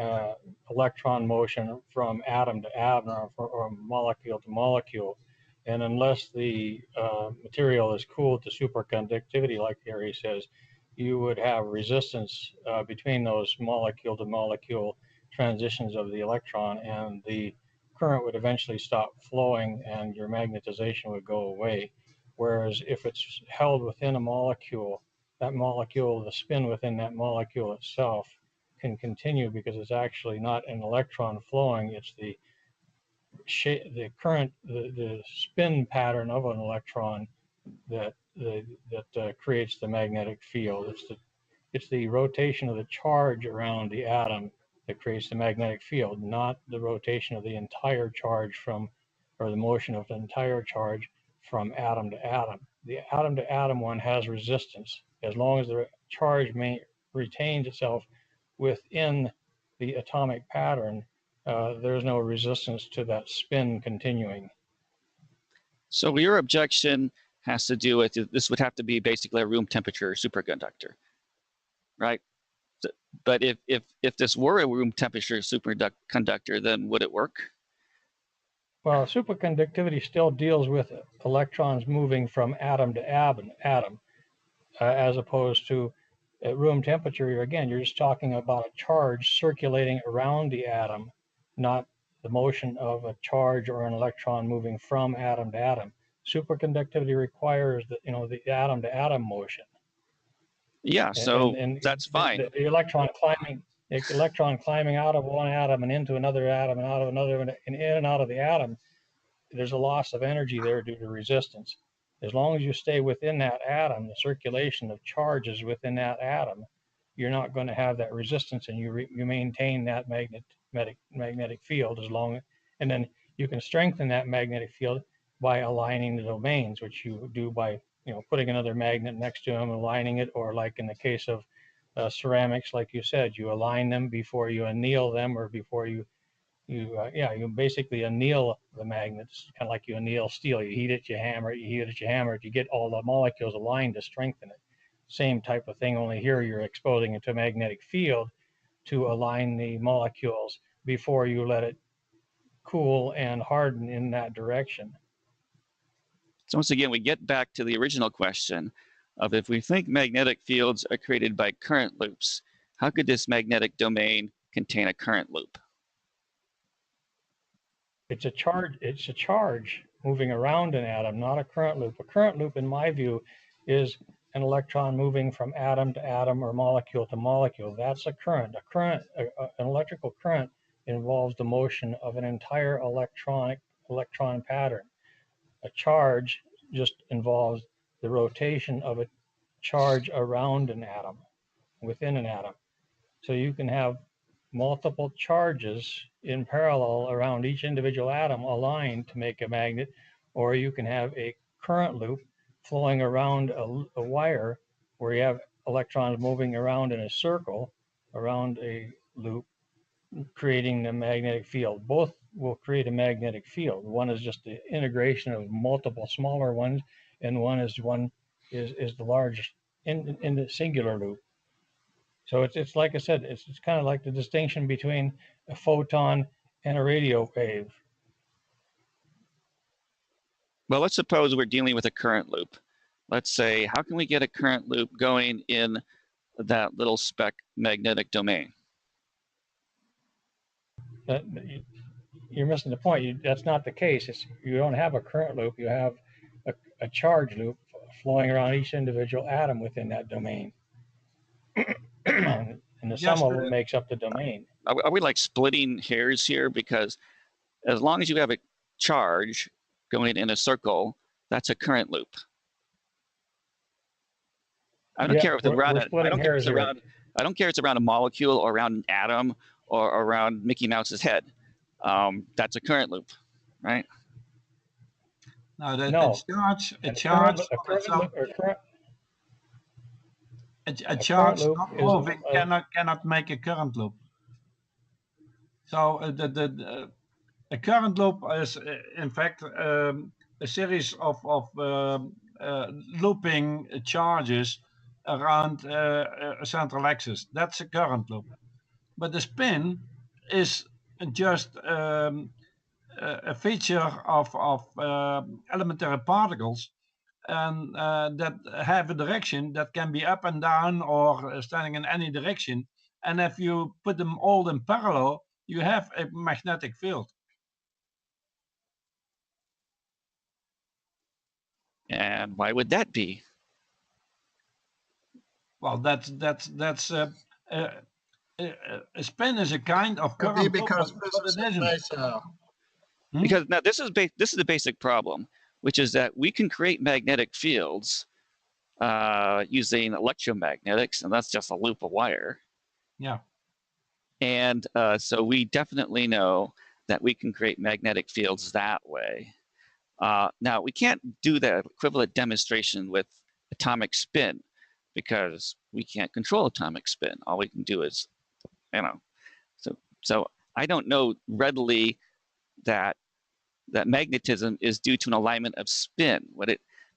[SPEAKER 5] electron motion from atom to atom or molecule to molecule. And unless the material is cooled to superconductivity, like Harry says, you would have resistance between those molecule to molecule transitions of the electron, and the current would eventually stop flowing and your magnetization would go away. Whereas if it's held within a molecule, that molecule, the spin within that molecule itself can continue because it's actually not an electron flowing, it's the current, the spin pattern of an electron that creates the magnetic field. It's the rotation of the charge around the atom that creates the magnetic field, not the rotation of the entire charge from, or the motion of the entire charge from atom to atom. The atom to atom one has resistance. As long as the charge retains itself within the atomic pattern, there's no resistance to that spin continuing.
[SPEAKER 1] So your objection has to do with, this would have to be basically a room temperature superconductor, right? So, but if this were a room temperature superconductor, then would it work?
[SPEAKER 5] Well, superconductivity still deals with electrons moving from atom to atom, as opposed to at room temperature. Again, you're just talking about a charge circulating around the atom, not the motion of a charge or an electron moving from atom to atom. Superconductivity requires the atom to atom motion.
[SPEAKER 1] Yeah, so
[SPEAKER 5] and
[SPEAKER 1] that's fine.
[SPEAKER 5] The electron climbing out of one atom and into another atom and out of another and in and out of the atom, there's a loss of energy there due to resistance. As long as you stay within that atom, the circulation of charges within that atom, you're not going to have that resistance, and you maintain that magnetic field as long. And then you can strengthen that magnetic field by aligning the domains, which you do by putting another magnet next to them, aligning it, or like in the case of ceramics, like you said, you align them before you anneal them, or before you basically anneal the magnets, kind of like you anneal steel. You heat it, you hammer it, you heat it, you hammer it, you get all the molecules aligned to strengthen it. Same type of thing, only here you're exposing it to a magnetic field to align the molecules before you let it cool and harden in that direction.
[SPEAKER 1] So once again, we get back to the original question of, if we think magnetic fields are created by current loops, how could this magnetic domain contain a current loop?
[SPEAKER 5] It's a charge moving around an atom, not a current loop. A current loop, in my view, is an electron moving from atom to atom or molecule to molecule. That's a current. An electrical current involves the motion of an entire electron pattern. A charge just involves the rotation of a charge around an atom, within an atom. So you can have multiple charges in parallel around each individual atom aligned to make a magnet, or you can have a current loop flowing around a wire where you have electrons moving around in a circle around a loop, creating the magnetic field. Both will create a magnetic field. One is just the integration of multiple smaller ones, and one is the large in the singular loop. So it's like I said, it's kind of like the distinction between a photon and a radio wave.
[SPEAKER 1] Well, let's suppose we're dealing with a current loop. Let's say, how can we get a current loop going in that little speck magnetic domain?
[SPEAKER 5] You're missing the point. That's not the case. You don't have a current loop. You have a charge loop flowing around each individual atom within that domain. And the sum of it makes up the domain.
[SPEAKER 1] Are we like splitting hairs here? Because as long as you have a charge going in a circle, that's a current loop. I don't care if it's around I don't care if it's around a molecule or around an atom or around Mickey Mouse's head. That's a current loop, right?
[SPEAKER 4] No,
[SPEAKER 5] no.
[SPEAKER 4] A charge not moving cannot make a current loop. So a current loop is in fact a series of looping charges around a central axis. That's a current loop. But the spin is just a feature of elementary particles, and that have a direction that can be up and down or standing in any direction. And if you put them all in parallel, you have a magnetic field.
[SPEAKER 1] And why would that be?
[SPEAKER 4] Well, that's a spin is a kind of current.
[SPEAKER 2] Because
[SPEAKER 1] because now this is the basic problem, which is that we can create magnetic fields using electromagnetics, and that's just a loop of wire.
[SPEAKER 4] Yeah.
[SPEAKER 1] And so we definitely know that we can create magnetic fields that way. Now, we can't do the equivalent demonstration with atomic spin because we can't control atomic spin. All we can do is, so I don't know readily that magnetism is due to an alignment of spin.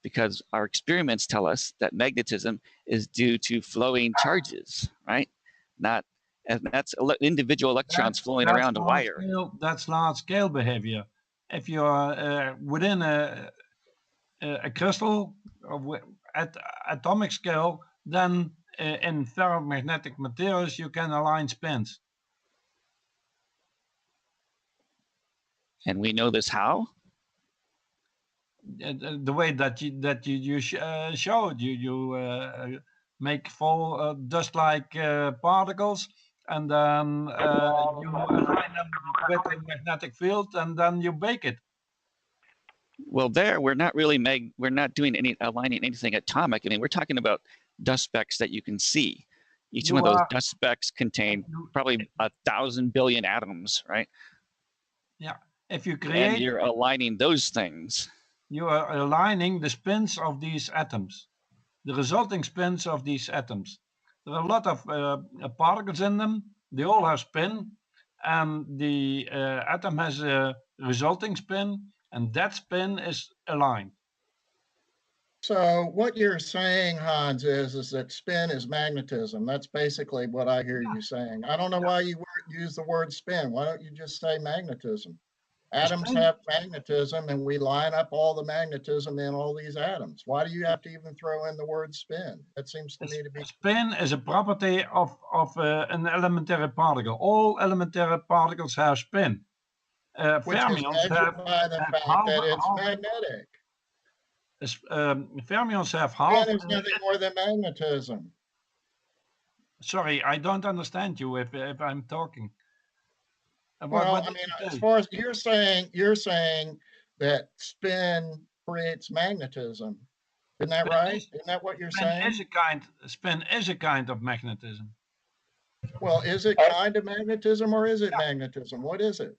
[SPEAKER 1] Because our experiments tell us that magnetism is due to flowing charges, right? And that's individual electrons flowing around a wire.
[SPEAKER 4] That's large scale behavior. If you are within a crystal at atomic scale, then in ferromagnetic materials you can align spins.
[SPEAKER 1] And we know this how?
[SPEAKER 4] The way that you showed, you make fall dust-like particles, and then you align them with a magnetic field, and then you bake it.
[SPEAKER 1] Well, we're not really we're not doing aligning anything atomic. I mean, we're talking about dust specks that you can see. Each one of those dust specks contain probably 1,000 billion atoms, right?
[SPEAKER 4] Yeah. If you create,
[SPEAKER 1] and you're aligning those things.
[SPEAKER 4] You are aligning the spins of these atoms, the resulting spins of these atoms. There are a lot of particles in them. They all have spin, and the atom has a resulting spin, and that spin is aligned.
[SPEAKER 2] So what you're saying, Hans, is that spin is magnetism. That's basically what I hear you saying. I don't know why you use the word spin. Why don't you just say magnetism? Atoms have magnetism, and we line up all the magnetism in all these atoms. Why do you have to even throw in the word spin? That seems to me to be...
[SPEAKER 4] Spin is a property of an elementary particle. All elementary particles have spin.
[SPEAKER 2] Which is measured by the fact that it's magnetic.
[SPEAKER 4] Fermions have half...
[SPEAKER 2] Spin is nothing more than magnetism.
[SPEAKER 4] Sorry, I don't understand you if I'm talking.
[SPEAKER 2] Well, I mean, as far as you're saying that spin creates magnetism. Isn't that right? Isn't that what you're saying?
[SPEAKER 4] Spin is a kind of magnetism.
[SPEAKER 2] Well, is it kind of magnetism or is it magnetism? What is it?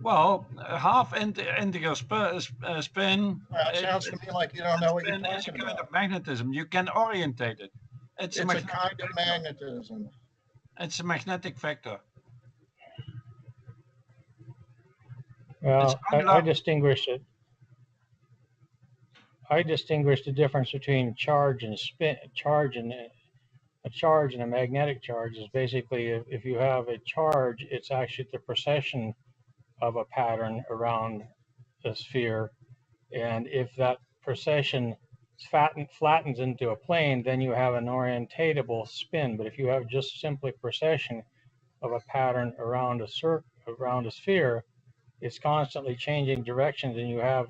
[SPEAKER 4] Well, half integral spin.
[SPEAKER 2] Well, it sounds to me like you don't know what you're talking about.
[SPEAKER 4] It's a kind of magnetism. You can orientate it.
[SPEAKER 2] It's a kind of magnetism.
[SPEAKER 4] It's a magnetic vector.
[SPEAKER 5] Well, I distinguish it. I distinguish the difference between charge and spin. Charge and a charge and a magnetic charge is basically if you have a charge, it's actually the precession of a pattern around a sphere. And if that precession flattens into a plane, then you have an orientatable spin. But if you have just simply precession of a pattern around a sphere, it's constantly changing directions, and you have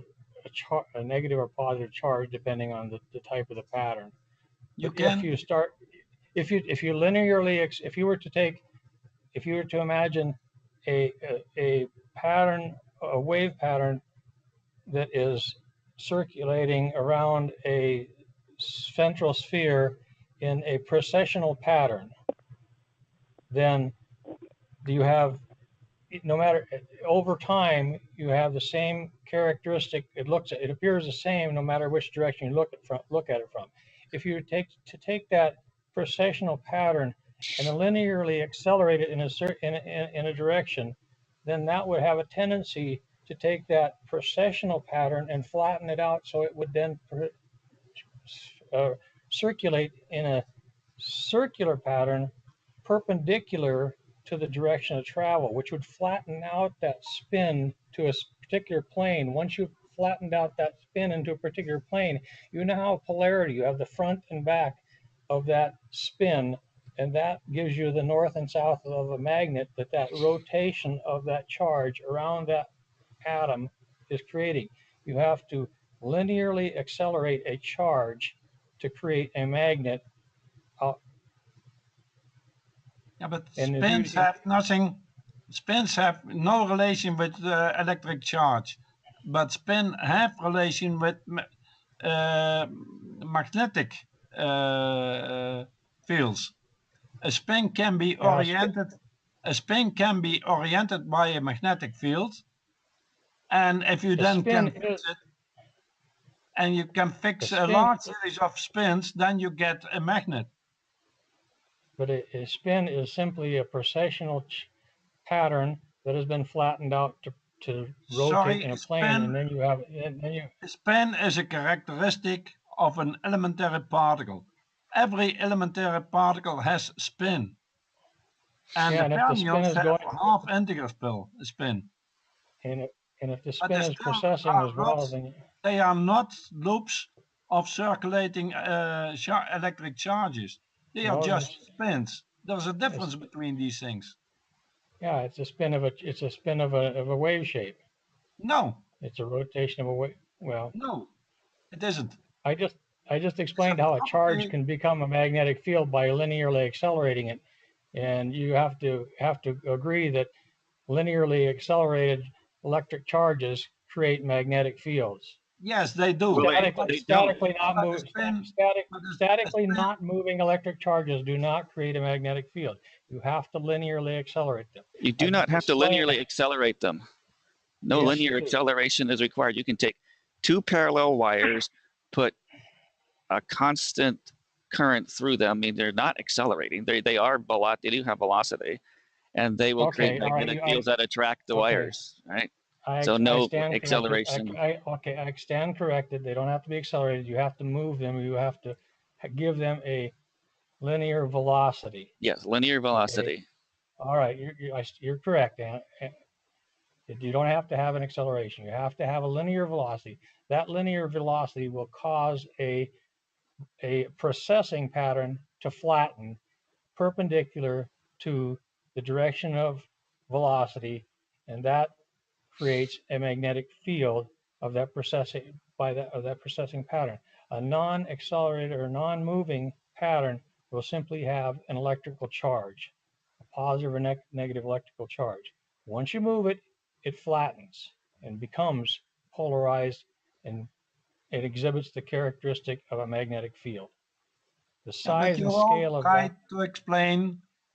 [SPEAKER 5] a negative or positive charge depending on the type of the pattern.
[SPEAKER 4] You
[SPEAKER 5] But if
[SPEAKER 4] can,
[SPEAKER 5] you start, if you linearly, if you were to take, if you were to imagine a pattern, a wave pattern that is circulating around a central sphere in a precessional pattern, then you have, no matter, over time, you have the same characteristic. It appears the same no matter which direction you look at it from. If you take that precessional pattern and linearly accelerate it in a direction, then that would have a tendency to take that precessional pattern and flatten it out, so it would then circulate in a circular pattern perpendicular to the direction of travel, which would flatten out that spin to a particular plane. Once you've flattened out that spin into a particular plane, you now have polarity. You have the front and back of that spin, and that gives you the north and south of a magnet that rotation of that charge around that atom is creating. You have to linearly accelerate a charge to create a magnet.
[SPEAKER 4] yeah, but
[SPEAKER 5] And
[SPEAKER 4] spins have no relation with electric charge, but spin have relation with magnetic fields. A spin can be oriented. A spin can be oriented by a magnetic field, and if you then can fix it, and you can fix a large series of spins, then you get a magnet.
[SPEAKER 5] But a spin is simply a precessional pattern that has been flattened out to rotate in a plane, and then you have,
[SPEAKER 4] A spin is a characteristic of an elementary particle. Every elementary particle has spin. And the fermions have half integer spin.
[SPEAKER 5] And if the spin is precessing as well, then
[SPEAKER 4] they are not loops of circulating electric charges. They are just spins. There's a difference between these things.
[SPEAKER 5] Yeah, it's a spin of a wave shape.
[SPEAKER 4] No.
[SPEAKER 5] It's a rotation of a wave. Well,
[SPEAKER 4] no, it isn't.
[SPEAKER 5] I just explained how a charge can become a magnetic field by linearly accelerating it, and you have to agree that linearly accelerated electric charges create magnetic fields.
[SPEAKER 4] Yes, they do.
[SPEAKER 5] Statically not moving electric charges do not create a magnetic field. You have to linearly accelerate them.
[SPEAKER 1] You do not have to linearly accelerate them. No linear acceleration is required. You can take two parallel wires, put a constant current through them. I mean, they're not accelerating. They do have velocity, and they will create magnetic fields that attract the wires, right? So no acceleration.
[SPEAKER 5] I stand corrected. They don't have to be accelerated. You have to move them. You have to give them a linear velocity.
[SPEAKER 1] Yes, linear velocity.
[SPEAKER 5] Okay. All right, you're correct. You don't have to have an acceleration. You have to have a linear velocity. That linear velocity will cause a precessing pattern to flatten perpendicular to the direction of velocity, and that creates a magnetic field of that precessing pattern. A non-accelerated or non-moving pattern will simply have an electrical charge, a positive or negative electrical charge. Once you move it, it flattens and becomes polarized, and it exhibits the characteristic of a magnetic field. The size and scale of that.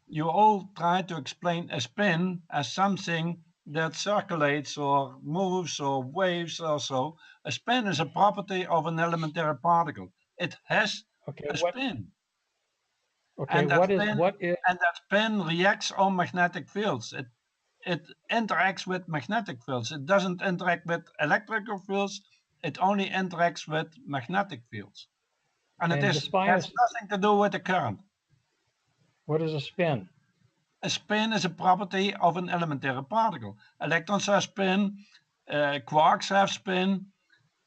[SPEAKER 4] You all try to explain a spin as something that circulates or moves or waves or so. A spin is a property of an elementary particle. It has a spin.
[SPEAKER 5] Okay,
[SPEAKER 4] and that spin reacts on magnetic fields. It interacts with magnetic fields. It doesn't interact with electrical fields. It only interacts with magnetic fields. And it
[SPEAKER 5] And
[SPEAKER 4] has
[SPEAKER 5] despite
[SPEAKER 4] nothing to do with the current.
[SPEAKER 5] what is a spin?
[SPEAKER 4] A spin is a property of an elementary particle. Electrons have spin, quarks have spin.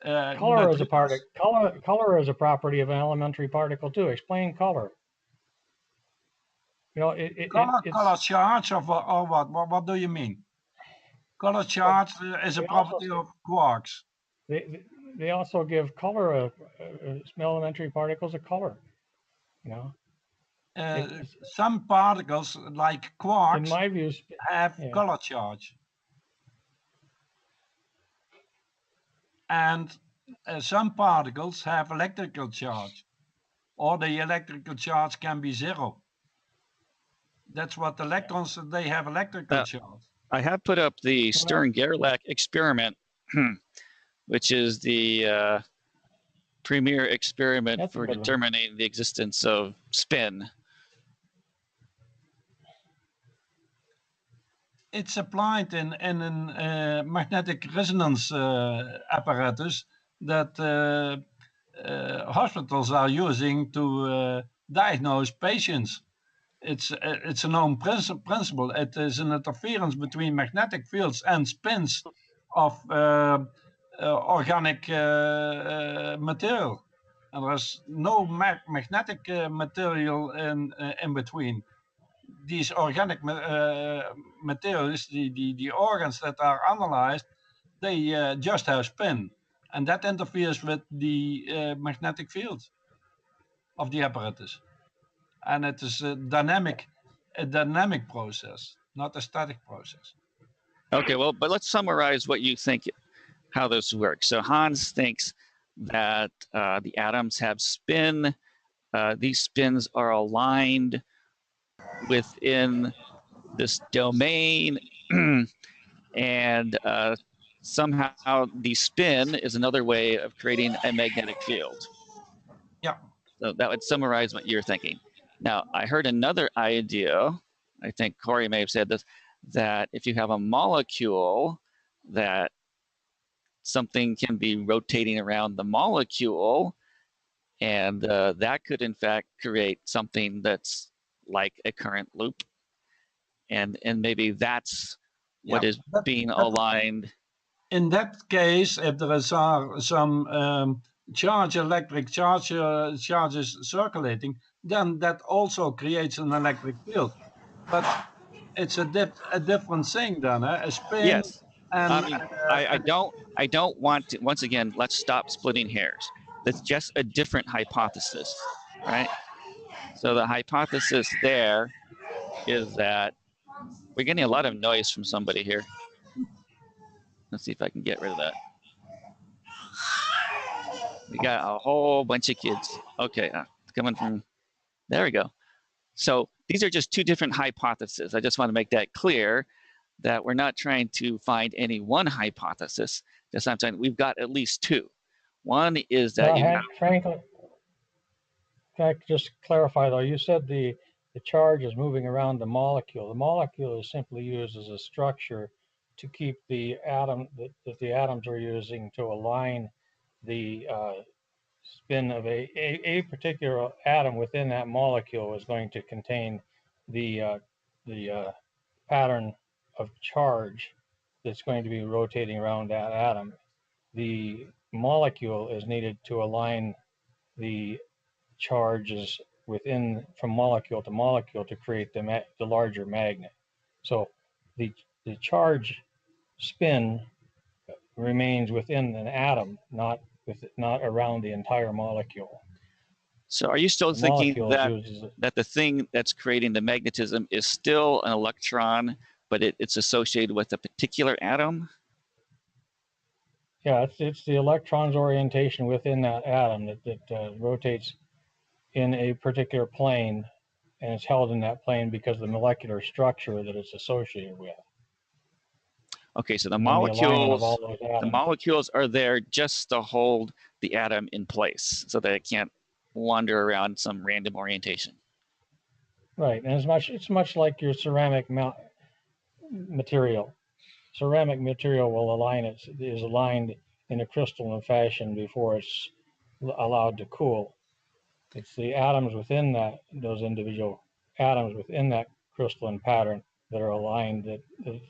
[SPEAKER 5] Color is a color is a property of an elementary particle too. Explain color. You know,
[SPEAKER 4] color charge or what? What do you mean? Color charge is a property of quarks.
[SPEAKER 5] They also give color elementary particles a color. You know,
[SPEAKER 4] some particles like quarks,
[SPEAKER 5] in my view,
[SPEAKER 4] have color charge, and some particles have electrical charge, or the electrical charge can be zero. That's what electrons, they have electrical charge.
[SPEAKER 1] I have put up the Stern-Gerlach experiment, which is the premier experiment for determining the existence of spin.
[SPEAKER 4] It's applied in a magnetic resonance apparatus that hospitals are using to diagnose patients. It's a known principle. It is an interference between magnetic fields and spins of organic material, and there's no magnetic material in between. These organic materials, the organs that are analyzed, they just have spin, and that interferes with the magnetic field of the apparatus. And it is a dynamic process, not a static process.
[SPEAKER 1] Okay, well, but let's summarize what you think, how this works. So Hans thinks that the atoms have spin. These spins are aligned within this domain, and somehow the spin is another way of creating a magnetic field.
[SPEAKER 4] Yeah.
[SPEAKER 1] So that would summarize what you're thinking. Now, I heard another idea, I think Corey may have said this, that if you have a molecule, that something can be rotating around the molecule, and that could in fact create something that's like a current loop. And maybe that's what is being aligned.
[SPEAKER 4] In that case, if there is some electric charges circulating, then that also creates an electric field. But it's a different thing then, a spin.
[SPEAKER 1] Yes. And I mean, I don't want to, once again, let's stop splitting hairs. That's just a different hypothesis, right? So the hypothesis there is that we're getting a lot of noise from somebody here. Let's see if I can get rid of that. We got a whole bunch of kids. Okay, coming from, there we go. So these are just two different hypotheses. I just want to make that clear, that we're not trying to find any one hypothesis. Just I'm saying we've got at least two. One is that
[SPEAKER 5] Frankly, can I just clarify though? You said the charge is moving around the molecule. The molecule is simply used as a structure to keep the atom that the atoms are using to align the spin of a particular atom within that molecule is going to contain the pattern of charge that's going to be rotating around that atom. The molecule is needed to align the charges within from molecule to molecule to create the larger magnet. So the charge spin remains within an atom, not around the entire molecule.
[SPEAKER 1] So are you still thinking that the thing that's creating the magnetism is still an electron, but it's associated with a particular atom?
[SPEAKER 5] Yeah, it's the electron's orientation within that atom that rotates in a particular plane, and it's held in that plane because of the molecular structure that it's associated with.
[SPEAKER 1] Okay, so the molecules are there just to hold the atom in place so that it can't wander around some random orientation.
[SPEAKER 5] Right, and it's much like your ceramic material. Ceramic material will is aligned in a crystalline fashion before it's allowed to cool. It's the atoms within that, those individual atoms within that crystalline pattern that are aligned, that the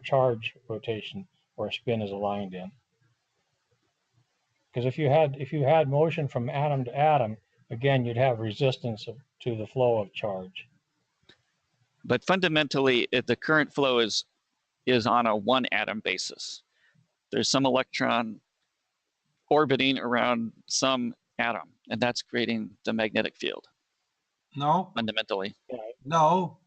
[SPEAKER 5] charge rotation or spin is aligned in. Because if you had motion from atom to atom, again, you'd have resistance to the flow of charge.
[SPEAKER 1] But fundamentally, if the current flow is on a one atom basis. There's some electron orbiting around some atom, and that's creating the magnetic field.
[SPEAKER 4] No,
[SPEAKER 1] Fundamentally.
[SPEAKER 4] no,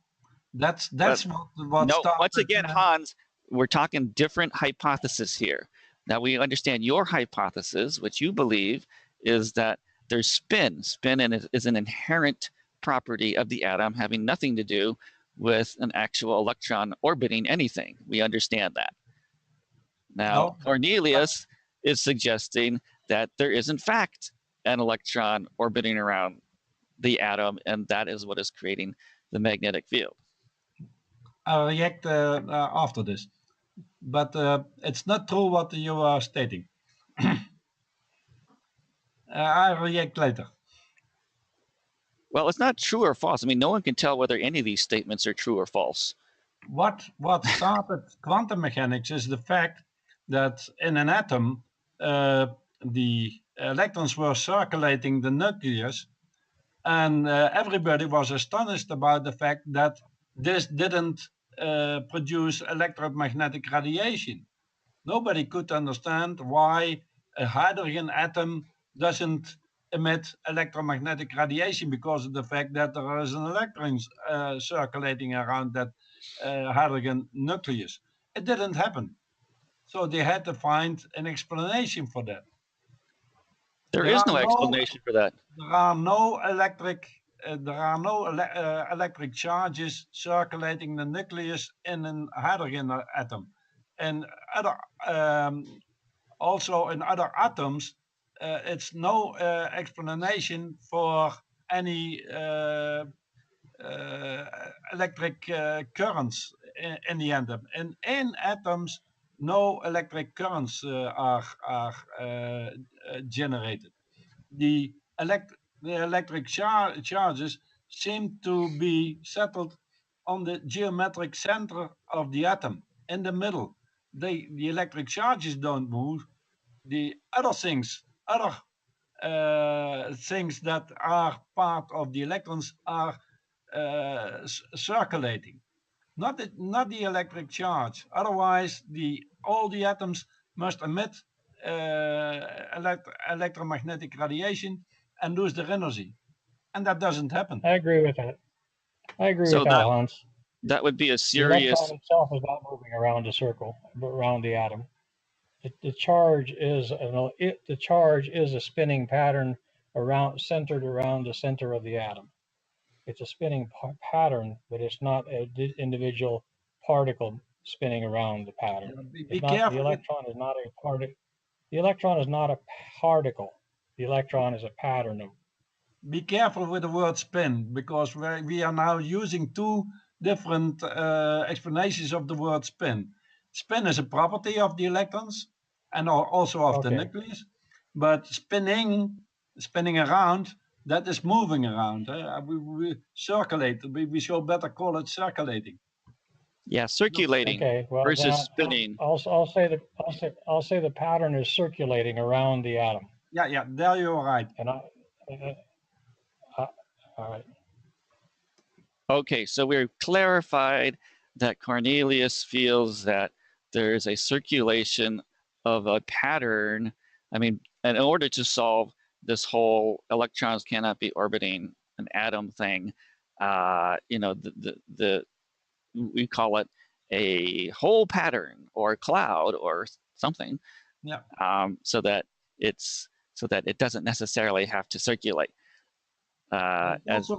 [SPEAKER 4] that's what
[SPEAKER 1] no.
[SPEAKER 4] started.
[SPEAKER 1] Once again, Hans, we're talking different hypotheses here. Now we understand your hypothesis, which you believe is that there's spin. Spin is an inherent property of the atom, having nothing to do with an actual electron orbiting anything. We understand that. Now,
[SPEAKER 4] No.
[SPEAKER 1] Cornelius is suggesting that there is, in fact, an electron orbiting around the atom, and that is what is creating the magnetic field.
[SPEAKER 4] I'll react after this, but it's not true what you are stating. I'll react later.
[SPEAKER 1] Well, it's not true or false. I mean, no one can tell whether any of these statements are true or false.
[SPEAKER 4] What started quantum mechanics is the fact that in an atom, the electrons were circulating the nucleus, and everybody was astonished about the fact that this didn't produce electromagnetic radiation. Nobody could understand why a hydrogen atom doesn't emit electromagnetic radiation because of the fact that there is an electron circulating around that hydrogen nucleus. It didn't happen. So they had to find an explanation for that.
[SPEAKER 1] There is no explanation for that.
[SPEAKER 4] There are no electric charges circulating the nucleus in a hydrogen atom. And other, also in other atoms, it's no explanation for any electric currents in the atom. And in atoms, no electric currents are generated. The electric charges seem to be settled on the geometric center of the atom, in the middle. The electric charges don't move. The other things that are part of the electrons are circulating, not the electric charge. Otherwise, all the atoms must emit electromagnetic radiation and lose their energy, and that doesn't happen.
[SPEAKER 5] I agree with that. I agree with that, Hans.
[SPEAKER 1] That would be a
[SPEAKER 5] The
[SPEAKER 1] serious.
[SPEAKER 5] electron itself is not moving around a circle, but around the atom. The charge is a spinning pattern centered around the center of the atom. It's a spinning pattern, but it's not an individual particle spinning around the pattern.
[SPEAKER 4] Be careful.
[SPEAKER 5] The electron is not a particle. The electron is not a particle. The electron is a pattern of.
[SPEAKER 4] Be careful with the word spin, because we are now using two different explanations of the word spin. Spin is a property of the electrons and also of the nucleus, but spinning around, that is moving around. We circulate. We should better call it circulating.
[SPEAKER 1] Yeah, circulating versus spinning.
[SPEAKER 5] I'll say the pattern is circulating around the atom.
[SPEAKER 4] Yeah, there you're right.
[SPEAKER 5] And all right.
[SPEAKER 1] Okay, so we've clarified that Cornelius feels that there is a circulation of a pattern. I mean, in order to solve this whole electrons cannot be orbiting an atom thing, we call it a whole pattern or cloud or something.
[SPEAKER 4] Yeah.
[SPEAKER 1] So that it doesn't necessarily have to circulate. As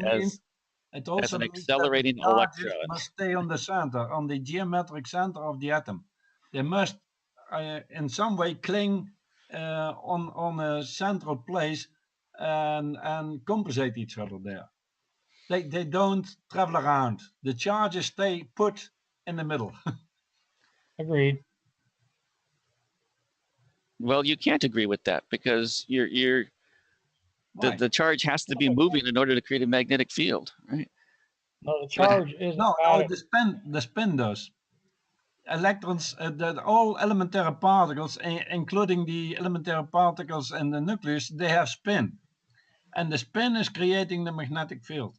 [SPEAKER 1] an accelerating electron.
[SPEAKER 4] Must stay on the center, on the geometric center of the atom. They must, in some way, cling on a central place and compensate each other there. They don't travel around. The charges stay put in the middle.
[SPEAKER 5] Agreed.
[SPEAKER 1] Well, you can't agree with that because the charge has to be moving in order to create a magnetic field, right?
[SPEAKER 5] No, the charge isn't
[SPEAKER 4] No,
[SPEAKER 5] matter.
[SPEAKER 4] the spin does. Electrons, all elementary particles, including the elementary particles in the nucleus, they have spin. And the spin is creating the magnetic field.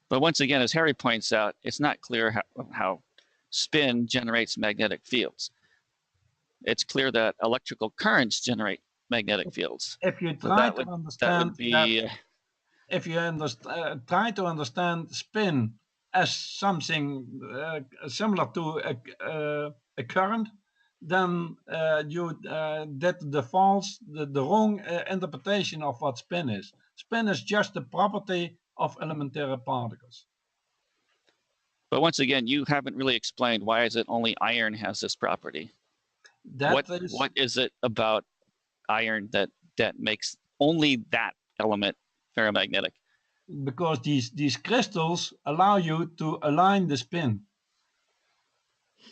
[SPEAKER 1] But once again, as Harry points out, it's not clear how spin generates magnetic fields. It's clear that electrical currents generate magnetic fields.
[SPEAKER 4] If you
[SPEAKER 1] So
[SPEAKER 4] try to understand
[SPEAKER 1] that would be
[SPEAKER 4] if you try to understand spin as something similar to a current, then you did the wrong interpretation of what spin is. Spin is just a property of elementary particles.
[SPEAKER 1] But once again, you haven't really explained why is it only iron has this property. What is it about iron that makes only that element ferromagnetic?
[SPEAKER 4] Because these crystals allow you to align the spin.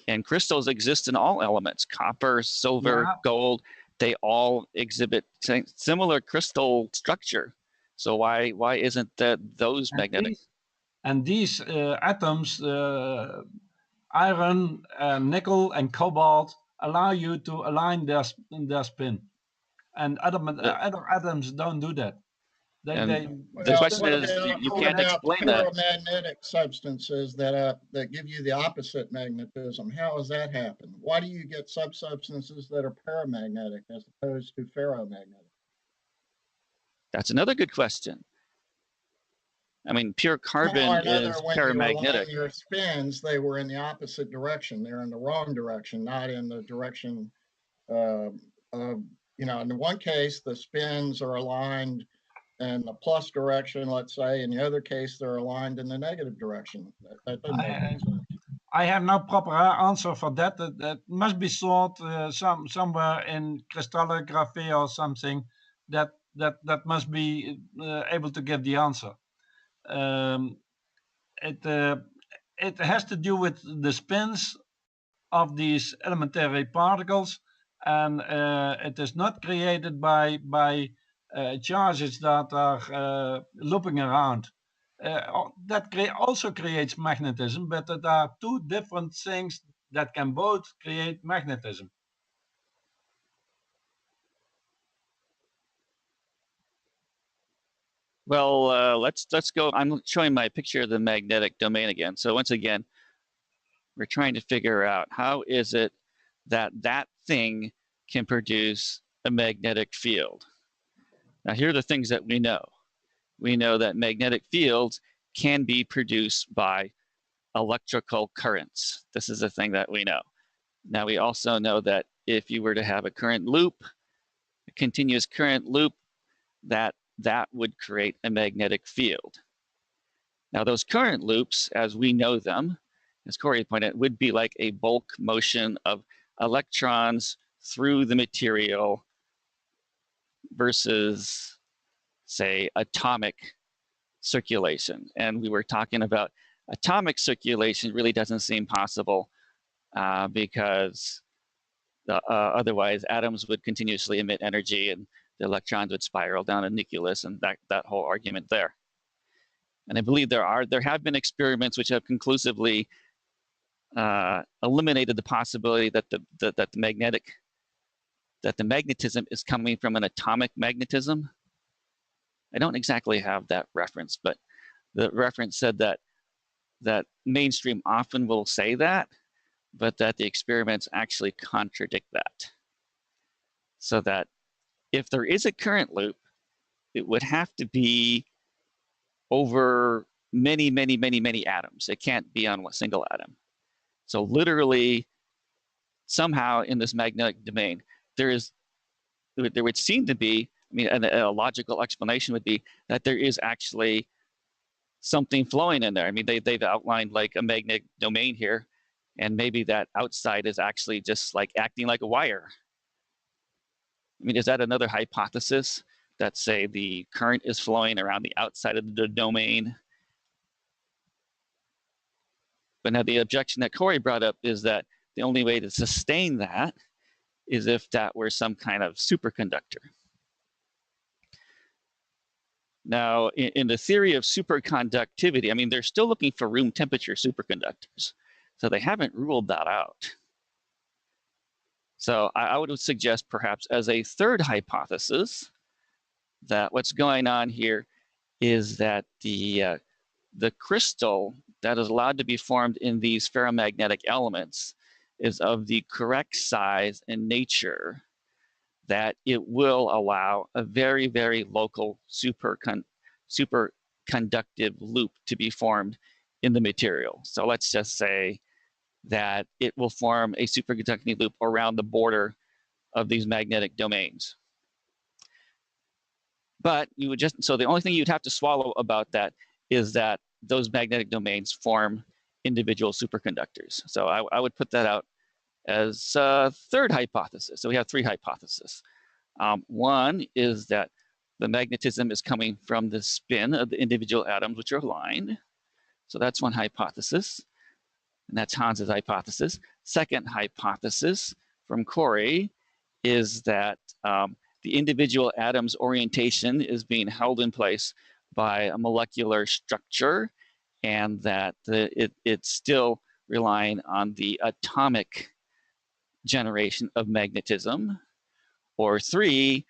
[SPEAKER 1] And crystals exist in all elements: copper, silver, gold. They all exhibit similar crystal structure. So why isn't those magnetic?
[SPEAKER 4] These atoms, iron, nickel, and cobalt, allow you to align their spin. And other atoms don't do that.
[SPEAKER 1] The question is, you can't explain that.
[SPEAKER 2] Ferromagnetic substances that give you the opposite magnetism. How does that happen? Why do you get substances that are paramagnetic as opposed to ferromagnetic?
[SPEAKER 1] That's another good question. I mean, pure carbon is paramagnetic.
[SPEAKER 2] When their spins, they were in the opposite direction. They're in the wrong direction, not in the direction of, in the one case, the spins are aligned in the plus direction, let's say. In the other case, they're aligned in the negative direction. That doesn't make any sense.
[SPEAKER 4] I have no proper answer for that. That must be sought somewhere in crystallography or something. That must be able to give the answer. It has to do with the spins of these elementary particles, and it is not created by charges that are looping around. That also creates magnetism, but there are two different things that can both create magnetism.
[SPEAKER 1] Well, let's go. I'm showing my picture of the magnetic domain again. So once again, we're trying to figure out how is it that thing can produce a magnetic field. Now, here are the things that we know. We know that magnetic fields can be produced by electrical currents. This is a thing that we know. Now, we also know that if you were to have a current loop, a continuous current loop, that would create a magnetic field. Now, those current loops, as we know them, as Corey pointed out, would be like a bulk motion of electrons through the material versus, say, atomic circulation. And we were talking about atomic circulation really doesn't seem possible because otherwise atoms would continuously emit energy and the electrons would spiral down a nucleus, and that whole argument there. And I believe there have been experiments which have conclusively eliminated the possibility that the magnetism is coming from an atomic magnetism. I don't exactly have that reference, but the reference said that mainstream often will say that, but that the experiments actually contradict that. So that if there is a current loop, it would have to be over many, many, many, many atoms. It can't be on a single atom. So literally, somehow in this magnetic domain, there would seem to be, I mean, a logical explanation would be that there is actually something flowing in there. I mean, they've outlined like a magnetic domain here, and maybe that outside is actually just like acting like a wire. I mean, is that another hypothesis that, say, the current is flowing around the outside of the domain? But now the objection that Corey brought up is that the only way to sustain that is if that were some kind of superconductor. Now, in the theory of superconductivity, I mean, they're still looking for room temperature superconductors. So they haven't ruled that out. So I would suggest perhaps as a third hypothesis that what's going on here is that the crystal that is allowed to be formed in these ferromagnetic elements is of the correct size and nature that it will allow a very, very local superconductive loop to be formed in the material. So let's just say that it will form a superconducting loop around the border of these magnetic domains. But you would just, so the only thing you'd have to swallow about that is that those magnetic domains form individual superconductors. So I would put that out as a third hypothesis. So we have three hypotheses. One is that the magnetism is coming from the spin of the individual atoms, which are aligned. So that's one hypothesis, and that's Hans's hypothesis. Second hypothesis from Corey is that the individual atom's orientation is being held in place by a molecular structure, and that it's still relying on the atomic generation of magnetism. Or three,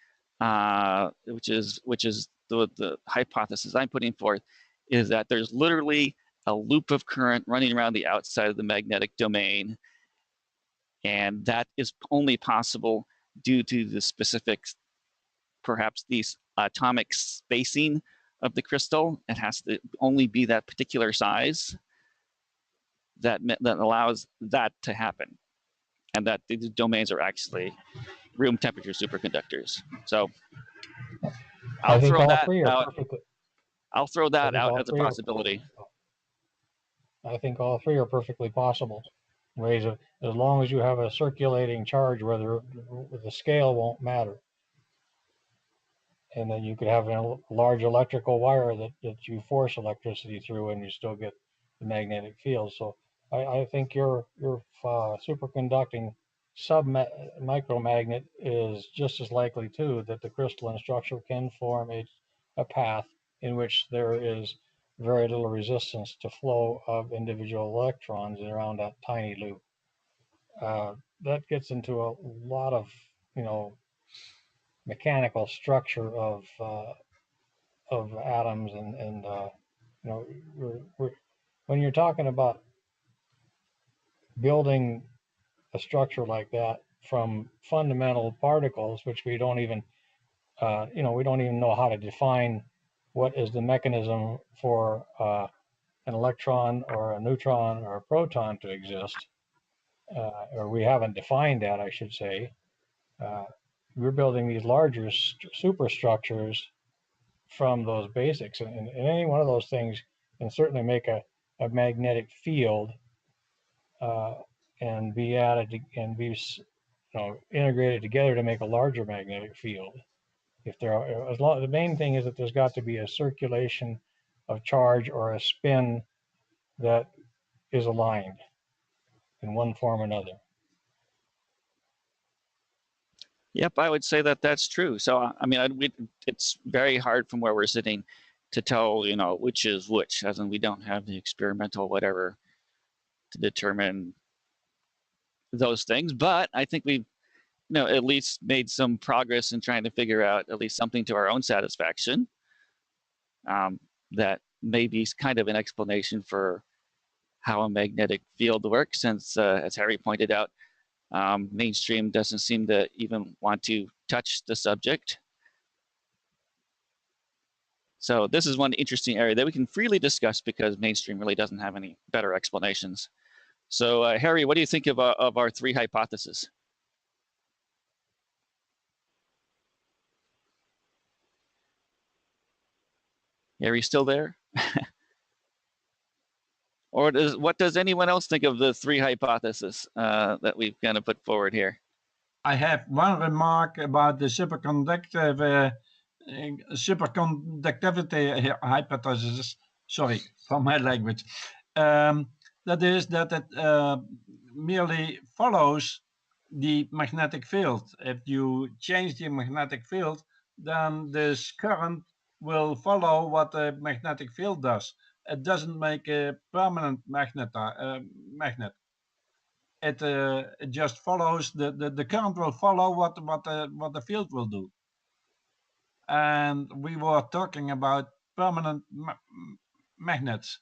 [SPEAKER 1] which is the hypothesis I'm putting forth, is that there's literally a loop of current running around the outside of the magnetic domain, and that is only possible due to the specific, perhaps these atomic spacing of the crystal. It has to only be that particular size that allows that to happen, and that the domains are actually room temperature superconductors. So I'll throw that out. I'll throw that out as a possibility.
[SPEAKER 5] I think all three are perfectly possible ways of, as long as you have a circulating charge, whether the scale won't matter. And then you could have a large electrical wire that you force electricity through, and you still get the magnetic field. So I think your superconducting micromagnet is just as likely too that the crystalline structure can form a path in which there is very little resistance to flow of individual electrons around that tiny loop. That gets into a lot of, mechanical structure of atoms, and when you're talking about building a structure like that from fundamental particles, which we don't even know how to define what is the mechanism for an electron or a neutron or a proton to exist, or we haven't defined that, I should say. We're building these larger superstructures from those basics, and any one of those things can certainly make a magnetic field and be added and be integrated together to make a larger magnetic field. If there are, the main thing is that there's got to be a circulation of charge or a spin that is aligned in one form or another.
[SPEAKER 1] Yep, I would say that that's true. So, I mean, it's very hard from where we're sitting to tell, which is which, as in we don't have the experimental whatever to determine those things. But I think we've, at least made some progress in trying to figure out at least something to our own satisfaction that may be kind of an explanation for how a magnetic field works, since, as Harry pointed out, mainstream doesn't seem to even want to touch the subject. So this is one interesting area that we can freely discuss because mainstream really doesn't have any better explanations. So Harry, what do you think of our three hypotheses? Harry still there? Or what does anyone else think of the three hypotheses that we've kind of put forward here?
[SPEAKER 4] I have one remark about the superconductivity hypothesis. Sorry for my language. That is that it merely follows the magnetic field. If you change the magnetic field, then this current will follow what the magnetic field does. It doesn't make a permanent magnet. It just follows the current will follow what the field will do. And we were talking about permanent magnets,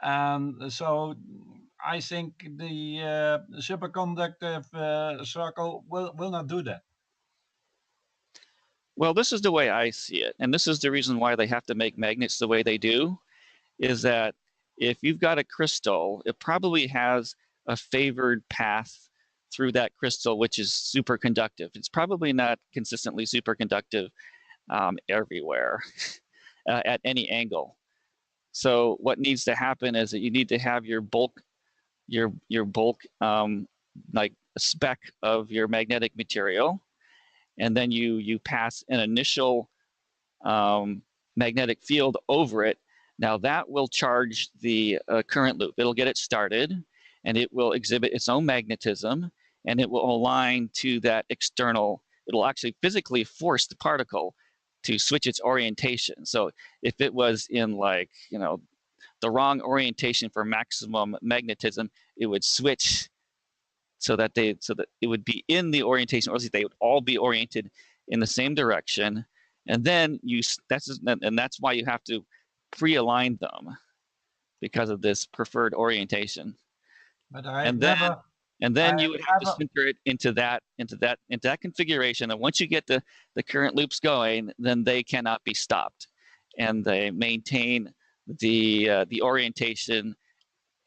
[SPEAKER 4] and so I think the superconductive circle will not do that.
[SPEAKER 1] Well, this is the way I see it, and this is the reason why they have to make magnets the way they do, is that if you've got a crystal, it probably has a favored path through that crystal, which is superconductive. It's probably not consistently superconductive everywhere at any angle. So what needs to happen is that you need to have your bulk, like a spec of your magnetic material, and then you pass an initial magnetic field over it. Now that will charge the current loop. It'll get it started, and it will exhibit its own magnetism, and it will align to that external. It'll actually physically force the particle to switch its orientation. So if it was in, like, the wrong orientation for maximum magnetism, it would switch so that it would be in the orientation, or at least they would all be oriented in the same direction. And then that's why you have to pre-align them, because of this preferred orientation.
[SPEAKER 4] But
[SPEAKER 1] then you would have to center it into that configuration. And once you get the current loops going, then they cannot be stopped, and they maintain the orientation.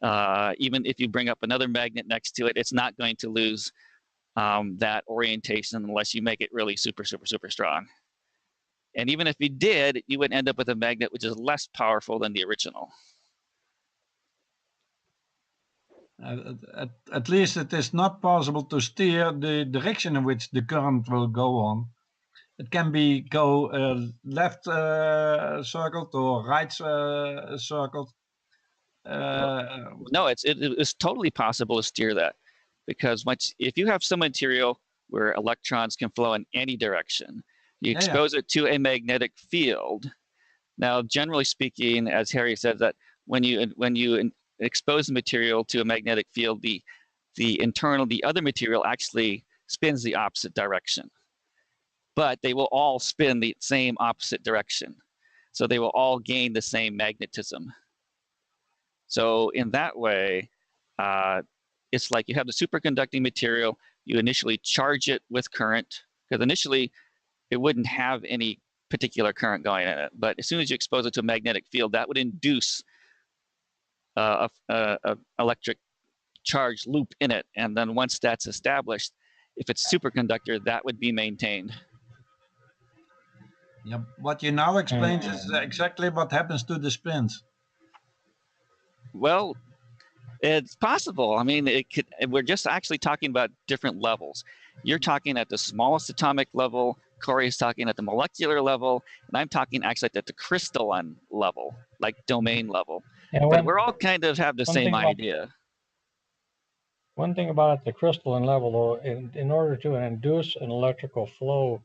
[SPEAKER 1] Even if you bring up another magnet next to it, it's not going to lose that orientation unless you make it really super, super, super strong. And even if you did, you would end up with a magnet which is less powerful than the original.
[SPEAKER 4] At least it is not possible to steer the direction in which the current will go on. It can go left circled or right circled.
[SPEAKER 1] No, it's totally possible to steer that, because if you have some material where electrons can flow in any direction, you expose it to a magnetic field. Now, generally speaking, as Harry said, that when you expose the material to a magnetic field, the other material actually spins the opposite direction. But they will all spin the same opposite direction. So they will all gain the same magnetism. So in that way, it's like you have the superconducting material, you initially charge it with current, because initially it wouldn't have any particular current going in it. But as soon as you expose it to a magnetic field, that would induce a electric charge loop in it. And then once that's established, if it's superconductor, that would be maintained.
[SPEAKER 4] Yeah, what you now explained is exactly what happens to the spins.
[SPEAKER 1] Well, it's possible. I mean, we're just actually talking about different levels. You're talking at the smallest atomic level, Corey's talking at the molecular level, and I'm talking actually at the crystalline level, like domain level. But we're all kind of have the same idea.
[SPEAKER 5] One thing about the crystalline level, though, in order to induce an electrical flow,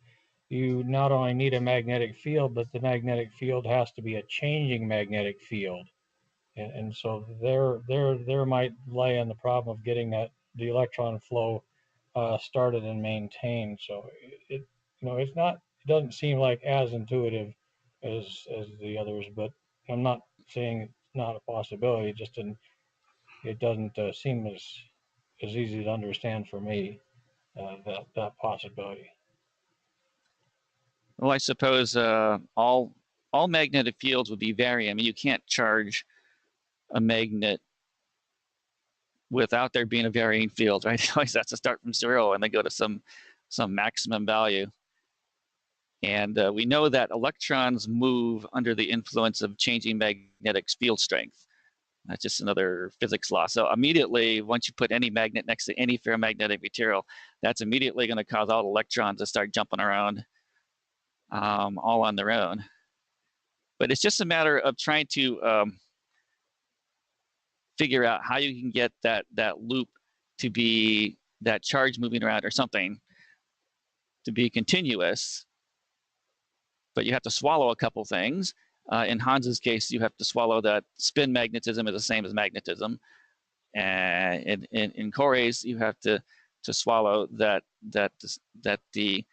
[SPEAKER 5] you not only need a magnetic field, but the magnetic field has to be a changing magnetic field. And so there might lie in the problem of getting the electron flow started and maintained. So it doesn't seem like as intuitive as the others, but I'm not saying it's not a possibility. It doesn't seem as easy to understand for me, that possibility.
[SPEAKER 1] Well, I suppose all magnetic fields would be varying. I mean, you can't charge a magnet without there being a varying field, right? It always has to start from 0 and then go to some maximum value. And we know that electrons move under the influence of changing magnetic field strength. That's just another physics law. So immediately, once you put any magnet next to any ferromagnetic material, that's immediately going to cause all electrons to start jumping around all on their own. But it's just a matter of trying to figure out how you can get that loop to be, that charge moving around or something, to be continuous. But you have to swallow a couple things. In Hans's case, you have to swallow that spin magnetism is the same as magnetism. And in Corey's, you have to swallow that the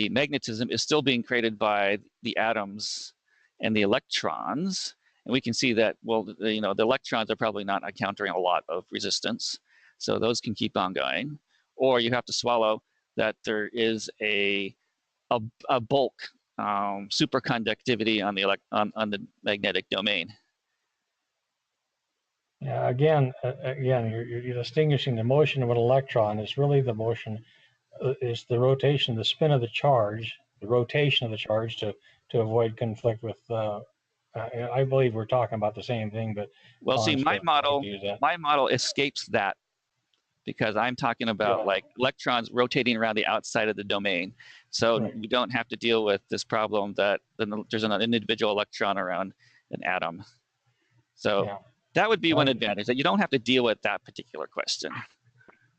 [SPEAKER 1] magnetism is still being created by the atoms and the electrons. And we can see that, well, the electrons are probably not encountering a lot of resistance, so those can keep on going. Or you have to swallow that there is a bulk superconductivity on the magnetic domain.
[SPEAKER 5] Yeah, again, you're distinguishing the motion of an electron. It's really the motion, is the rotation, the spin of the charge, the rotation of the charge to avoid conflict with. I believe we're talking about the same thing, but
[SPEAKER 1] well, see, my model escapes that, because I'm talking about like electrons rotating around the outside of the domain. So we don't have to deal with this problem that there's an individual electron around an atom. So that would be one advantage, that you don't have to deal with that particular question.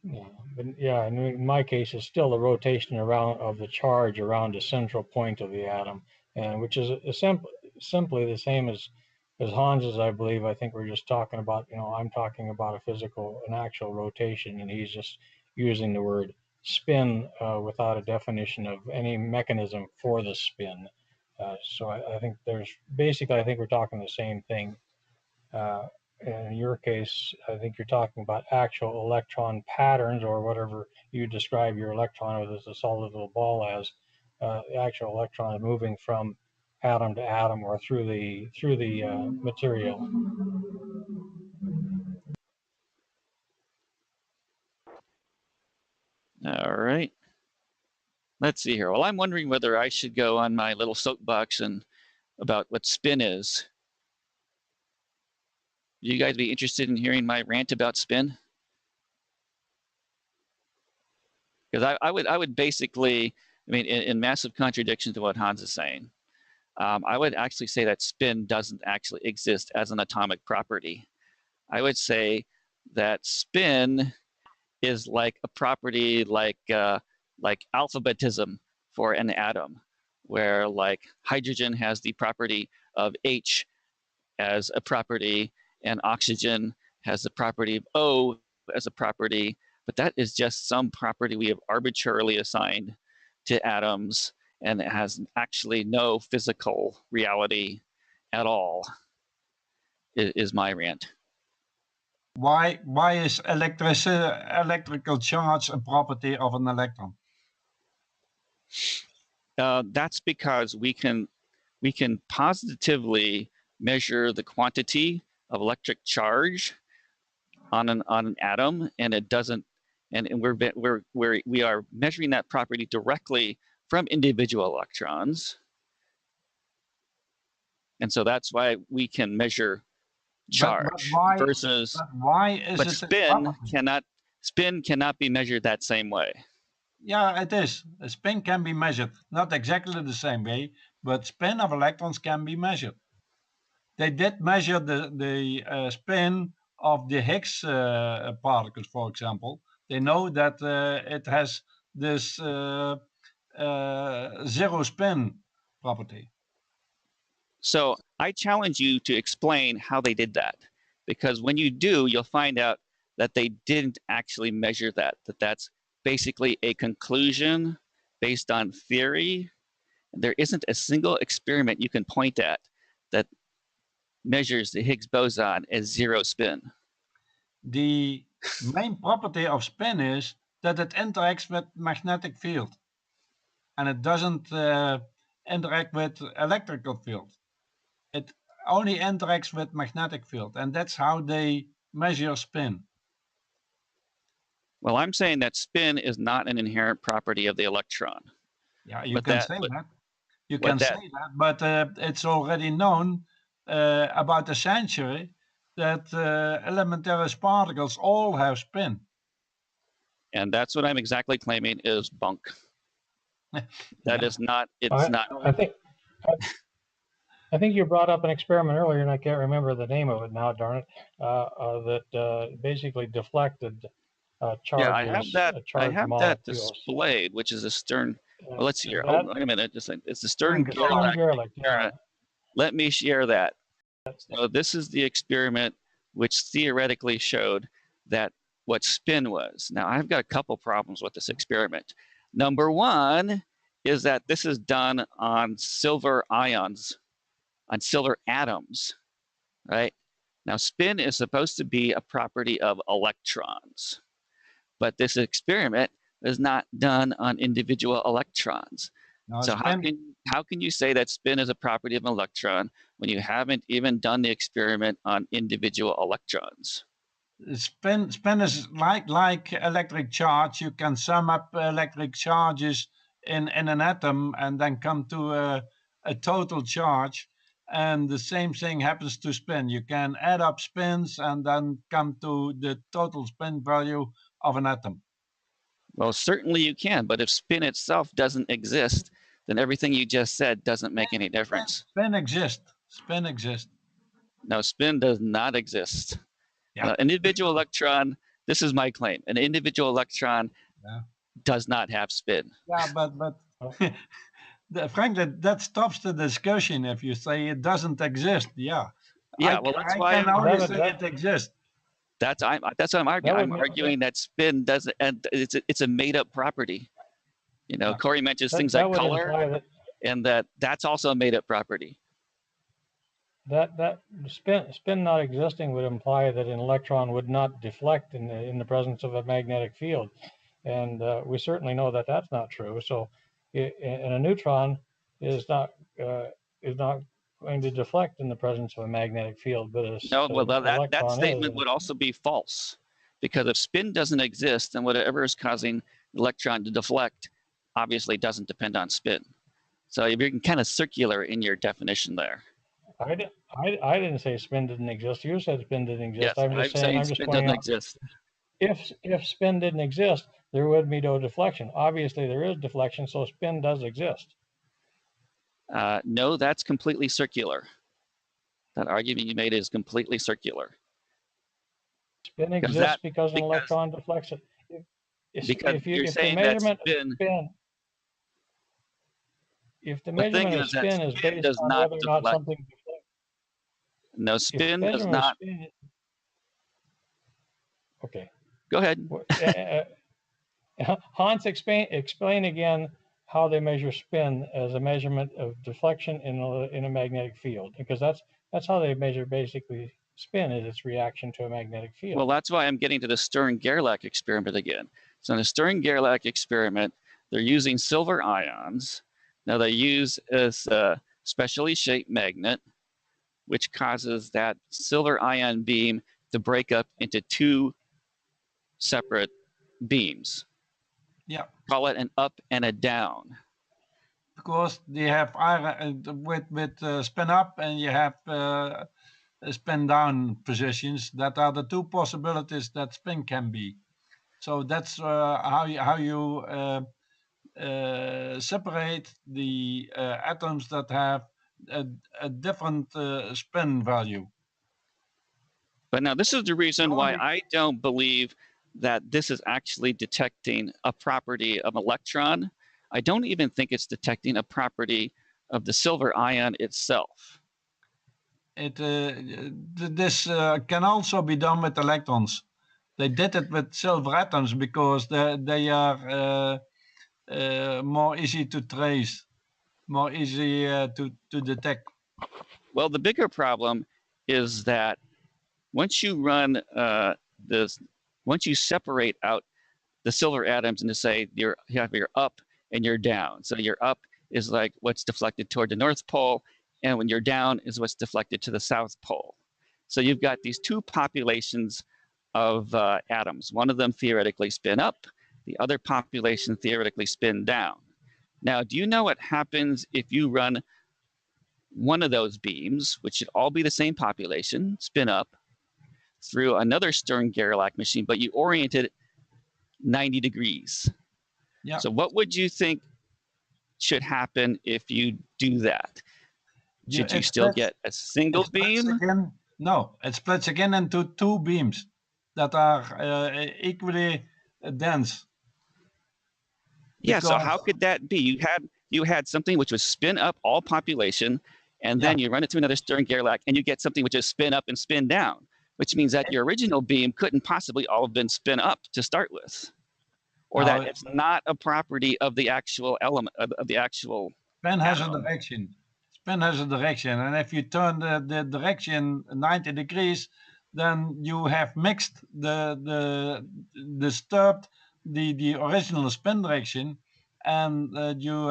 [SPEAKER 5] Yeah, but yeah, in my case, it's still the rotation around of the charge around the central point of the atom, and which is simply the same as Hans's, I believe. I think we're just talking about, I'm talking about an actual rotation, and he's just using the word spin without a definition of any mechanism for the spin. So I think I think we're talking the same thing. In your case, I think you're talking about actual electron patterns, or whatever you describe your electron as a solid little ball as. The actual electron moving from atom to atom or through the material.
[SPEAKER 1] All right. Let's see here. Well, I'm wondering whether I should go on my little soapbox and about what spin is. You guys be interested in hearing my rant about spin? Because I would basically, I mean, in massive contradiction to what Hans is saying, I would actually say that spin doesn't actually exist as an atomic property. I would say that spin is like a property like alphabetism for an atom, where like hydrogen has the property of H as a property, and oxygen has the property of O as a property, but that is just some property we have arbitrarily assigned to atoms, and it has actually no physical reality at all, is my rant.
[SPEAKER 4] Why is electrical charge a property of an electron?
[SPEAKER 1] That's because we can positively measure the quantity of electric charge on an atom, and it doesn't, and we are measuring that property directly from individual electrons, and so that's why we can measure charge. But spin cannot be measured that same way.
[SPEAKER 4] Yeah, it is. A spin can be measured, not exactly the same way, but spin of electrons can be measured. They did measure the spin of the Higgs particles, for example. They know that it has this zero spin property.
[SPEAKER 1] So I challenge you to explain how they did that, because when you do, you'll find out that they didn't actually measure that that's basically a conclusion based on theory. There isn't a single experiment you can point at that measures the Higgs boson as zero spin.
[SPEAKER 4] The main property of spin is that it interacts with magnetic field, and it doesn't interact with electrical field. It only interacts with magnetic field, and that's how they measure spin.
[SPEAKER 1] Well, I'm saying that spin is not an inherent property of the electron.
[SPEAKER 4] Yeah, you can say that. You can say that, but it's already known about a century that elementary particles all have spin.
[SPEAKER 1] And that's what I'm exactly claiming is bunk. That is not, it's not.
[SPEAKER 5] I think I think you brought up an experiment earlier, and I can't remember the name of it now. Darn it! That basically deflected
[SPEAKER 1] Yeah,
[SPEAKER 5] charges,
[SPEAKER 1] I
[SPEAKER 5] charged
[SPEAKER 1] have that
[SPEAKER 5] molecules.
[SPEAKER 1] displayed, which is a Stern. Well, let's see here.
[SPEAKER 5] That,
[SPEAKER 1] Hold on a minute. It's the Stern
[SPEAKER 4] Stern
[SPEAKER 5] the
[SPEAKER 1] Gerlach.
[SPEAKER 5] Stern-Gerlach, yeah.
[SPEAKER 1] Let me share that. So this is the experiment which theoretically showed that what spin was. Now, I've got a couple problems with this experiment. Number one is that this is done on silver ions, on silver atoms, right? Now, spin is supposed to be a property of electrons, but this experiment is not done on individual electrons.
[SPEAKER 4] Now,
[SPEAKER 1] So how can you say that spin is a property of an electron when you haven't even done the experiment on individual electrons?
[SPEAKER 4] spin is like electric charge. You can sum up electric charges in an atom and then come to a total charge. And the same thing happens to spin. You can add up spins and then come to the total spin value of an atom.
[SPEAKER 1] Well, certainly you can, but if spin itself doesn't exist, then everything you just said doesn't make any difference.
[SPEAKER 4] Spin exists. Spin exists.
[SPEAKER 1] No, spin does not exist.
[SPEAKER 4] Yeah.
[SPEAKER 1] An individual electron, this is my claim, an individual electron does not have spin.
[SPEAKER 4] Yeah, but frankly, that stops the discussion if you say it doesn't exist. Yeah.
[SPEAKER 1] Yeah, well, that's why
[SPEAKER 4] I can only say it exists.
[SPEAKER 1] That's what I'm arguing. I'm arguing that spin doesn't, and it's a made-up property. You know, Corey mentions things like color, and that's also a made-up property.
[SPEAKER 5] That spin not existing would imply that an electron would not deflect in the presence of a magnetic field, and we certainly know that that's not true. So, and a neutron is not going to deflect in the presence of a magnetic field, but
[SPEAKER 1] that statement would also be false, because if spin doesn't exist, then whatever is causing the electron to deflect obviously doesn't depend on spin. So you're kind of circular in your definition there.
[SPEAKER 5] I didn't say spin didn't exist. You said spin didn't exist.
[SPEAKER 1] Yes,
[SPEAKER 5] I'm just saying
[SPEAKER 1] spin doesn't exist.
[SPEAKER 5] If spin didn't exist, there would be no deflection. Obviously, there is deflection, so spin does exist.
[SPEAKER 1] No, that's completely circular. That argument you made is completely circular.
[SPEAKER 5] Spin exists because an electron deflects it. If the measurement of spin is based on whether or not something deflects.
[SPEAKER 1] No, spin does not.
[SPEAKER 5] Okay.
[SPEAKER 1] Go ahead.
[SPEAKER 5] Hans, explain again how they measure spin as a measurement of deflection in a magnetic field, because that's how they measure basically spin, is its reaction to a magnetic field.
[SPEAKER 1] Well, that's why I'm getting to the Stern-Gerlach experiment again. So in the Stern-Gerlach experiment, they're using silver ions. Now they use this specially shaped magnet, which causes that silver ion beam to break up into two separate beams.
[SPEAKER 4] Yeah.
[SPEAKER 1] Call it an up and a down.
[SPEAKER 4] Because they have iron with spin up and you have spin down positions. That are the two possibilities that spin can be. So that's how you separate the atoms that have a different spin value.
[SPEAKER 1] But now this is the reason why I don't believe that this is actually detecting a property of an electron. I don't even think it's detecting a property of the silver ion itself.
[SPEAKER 4] This can also be done with electrons. They did it with silver atoms because they are more easy to trace, more easy to detect.
[SPEAKER 1] Well, the bigger problem is that once you run once you separate out the silver atoms into, say, you have your up and your down. So your up is like what's deflected toward the North Pole, and when you're down is what's deflected to the South Pole. So you've got these two populations of atoms. One of them theoretically spin up, the other population theoretically spin down. Now, do you know what happens if you run one of those beams, which should all be the same population, spin up, through another Stern-Gerlach machine, but you orient it 90 degrees?
[SPEAKER 4] Yeah.
[SPEAKER 1] So what would you think should happen if you do that? Should you still get a single beam?
[SPEAKER 4] Again, no, it splits again into two beams that are equally dense.
[SPEAKER 1] Yeah, so how could that be? You had something which was spin up all population, and then you run it through another Stern Gerlach, and you get something which is spin up and spin down, which means that your original beam couldn't possibly all have been spin up to start with, or that it's not a property of the actual element of the actual.
[SPEAKER 4] Spin has a direction. Spin has a direction, and if you turn the direction 90 degrees, then you have mixed disturbed the original spin direction, and you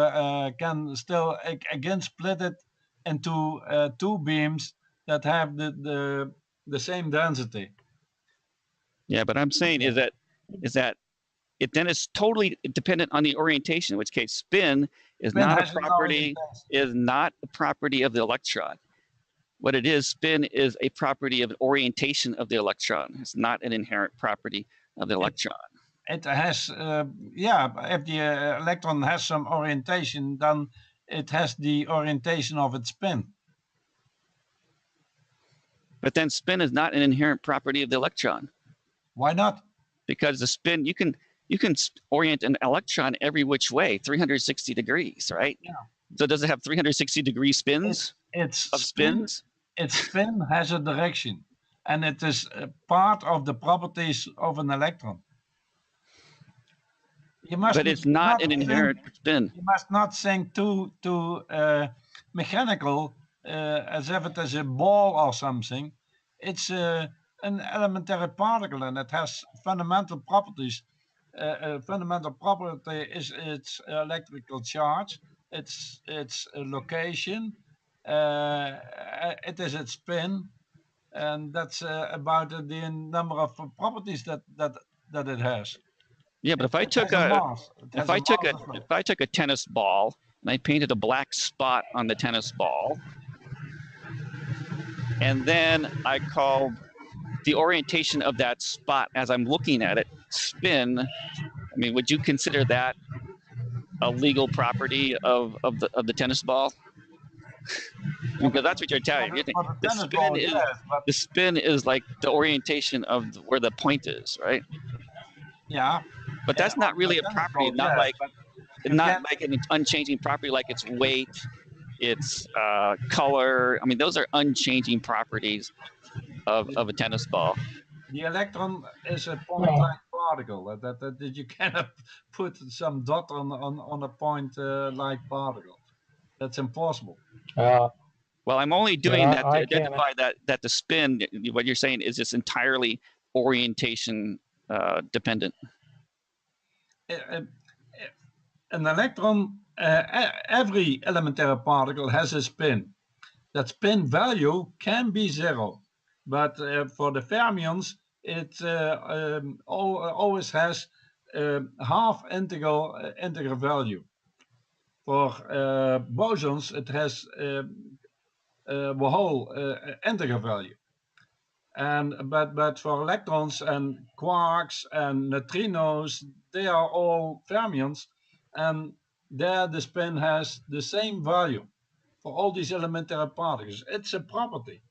[SPEAKER 4] can still again split it into two beams that have the same density.
[SPEAKER 1] Yeah, but I'm saying is that it then is totally dependent on the orientation, in which case spin is not a property of the electron. What it is, spin is a property of orientation of the electron. It's not an inherent property of the electron.
[SPEAKER 4] It has, if the electron has some orientation, then it has the orientation of its spin.
[SPEAKER 1] But then spin is not an inherent property of the electron.
[SPEAKER 4] Why not?
[SPEAKER 1] Because the spin, you can orient an electron every which way, 360 degrees, right?
[SPEAKER 4] Yeah.
[SPEAKER 1] So does it have 360 degree spins of spins?
[SPEAKER 4] Its spin has a direction, and it is part of the properties of an electron.
[SPEAKER 1] But it's not an inherent spin.
[SPEAKER 4] You must not think too mechanical, as if it is a ball or something. It's an elementary particle, and it has fundamental properties. A fundamental property is its electrical charge, its location, it is its spin, and that's about the number of properties that it has.
[SPEAKER 1] Yeah, but if I took a tennis ball and I painted a black spot on the tennis ball, and then I called the orientation of that spot as I'm looking at it spin, I mean, would you consider that a legal property of the tennis ball? Because that's what you're telling me. The spin is like the orientation of where the point is, right?
[SPEAKER 4] Yeah.
[SPEAKER 1] But that's not really a property, not like an unchanging property like its weight, its color. I mean, those are unchanging properties of a tennis ball.
[SPEAKER 4] The electron is a point-like particle that you cannot put some dot on a point-like particle. That's impossible.
[SPEAKER 1] Well, I'm only doing that to identify that the spin, what you're saying, is just entirely orientation dependent.
[SPEAKER 4] An electron, every elementary particle has a spin. That spin value can be zero, but for the fermions, it always has half integral value. For bosons, it has the whole integral value. But for electrons and quarks and neutrinos, they are all fermions, and there the spin has the same value for all these elementary particles. It's a property.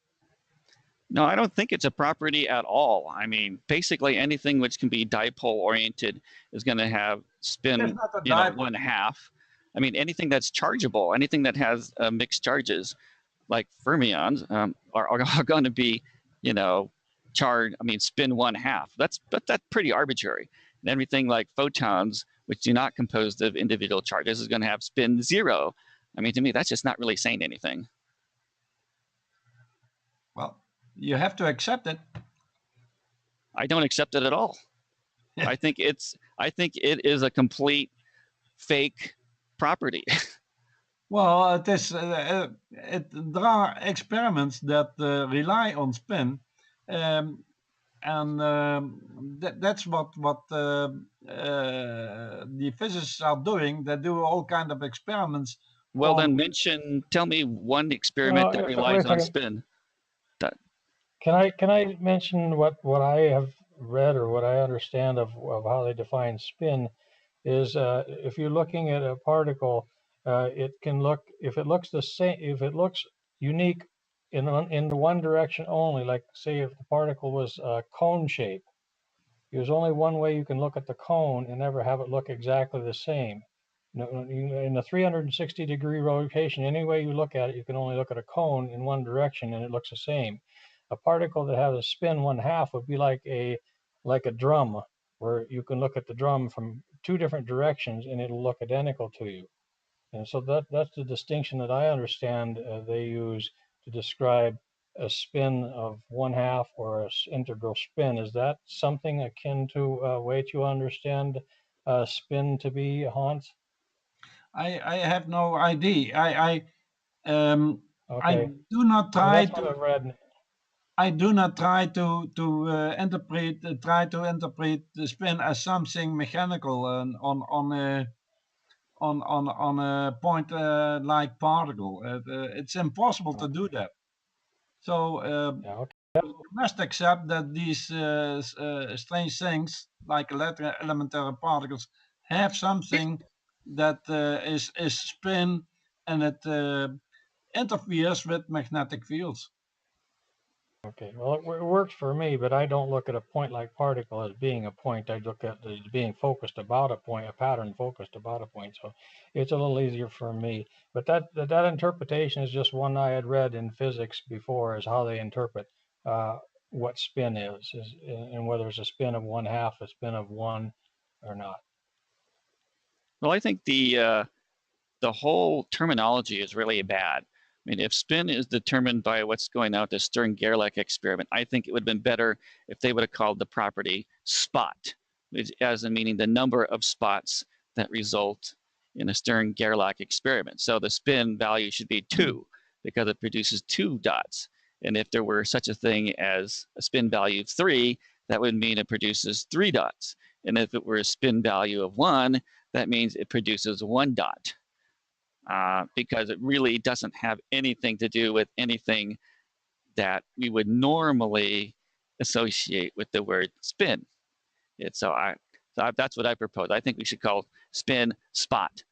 [SPEAKER 1] No, I don't think it's a property at all. I mean, basically anything which can be dipole oriented is going to have spin, 1/2. I mean, anything that's chargeable, anything that has mixed charges, like fermions, are going to be, spin 1/2. That's pretty arbitrary. And everything like photons, which do not composed of individual charges, is going to have spin 0. I mean, to me, that's just not really saying anything.
[SPEAKER 4] Well, you have to accept it.
[SPEAKER 1] I don't accept it at all. I think it is a complete fake property.
[SPEAKER 4] Well, it is. There are experiments that rely on spin, and that's what the physicists are doing. They do all kind of experiments.
[SPEAKER 1] Well, then tell me one experiment that relies on spin.
[SPEAKER 5] Can I mention what I have read or what I understand of how they define spin is if you're looking at a particle, it can look, if it looks the same, if it looks unique in the one direction only. Like say if the particle was cone shape, there's only one way you can look at the cone and never have it look exactly the same. In a 360-degree rotation, any way you look at it, you can only look at a cone in one direction and it looks the same. A particle that has a spin 1/2 would be like a drum, where you can look at the drum from two different directions and it'll look identical to you. And so that's the distinction that I understand they use to describe a spin of 1/2 or an integral spin. Is that something akin to a way to understand spin to be, Hans?
[SPEAKER 4] I have no idea. I
[SPEAKER 5] Okay,
[SPEAKER 4] do not
[SPEAKER 5] well,
[SPEAKER 4] try
[SPEAKER 5] that's what
[SPEAKER 4] to.
[SPEAKER 5] I've read.
[SPEAKER 4] I do not try to interpret the spin as something mechanical on a point like particle. It's impossible to do that. So
[SPEAKER 5] Yeah, okay.
[SPEAKER 4] you must accept that these strange things like elementary particles have something that is spin, and it interferes with magnetic fields.
[SPEAKER 5] Okay, well, it works for me, but I don't look at a point like particle as being a point. I look at it as being focused about a point, a pattern focused about a point. So it's a little easier for me. But that interpretation is just one I had read in physics before, is how they interpret what spin is, and whether it's a spin of 1/2, a spin of one, or not.
[SPEAKER 1] Well, I think the whole terminology is really bad. I mean, if spin is determined by what's going out the Stern-Gerlach experiment, I think it would have been better if they would have called the property spot, as in meaning the number of spots that result in a Stern-Gerlach experiment. So the spin value should be 2 because it produces 2 dots. And if there were such a thing as a spin value of 3, that would mean it produces 3 dots. And if it were a spin value of 1, that means it produces 1 dot. Because it really doesn't have anything to do with anything that we would normally associate with the word spin. So that's what I propose. I think we should call spin spot.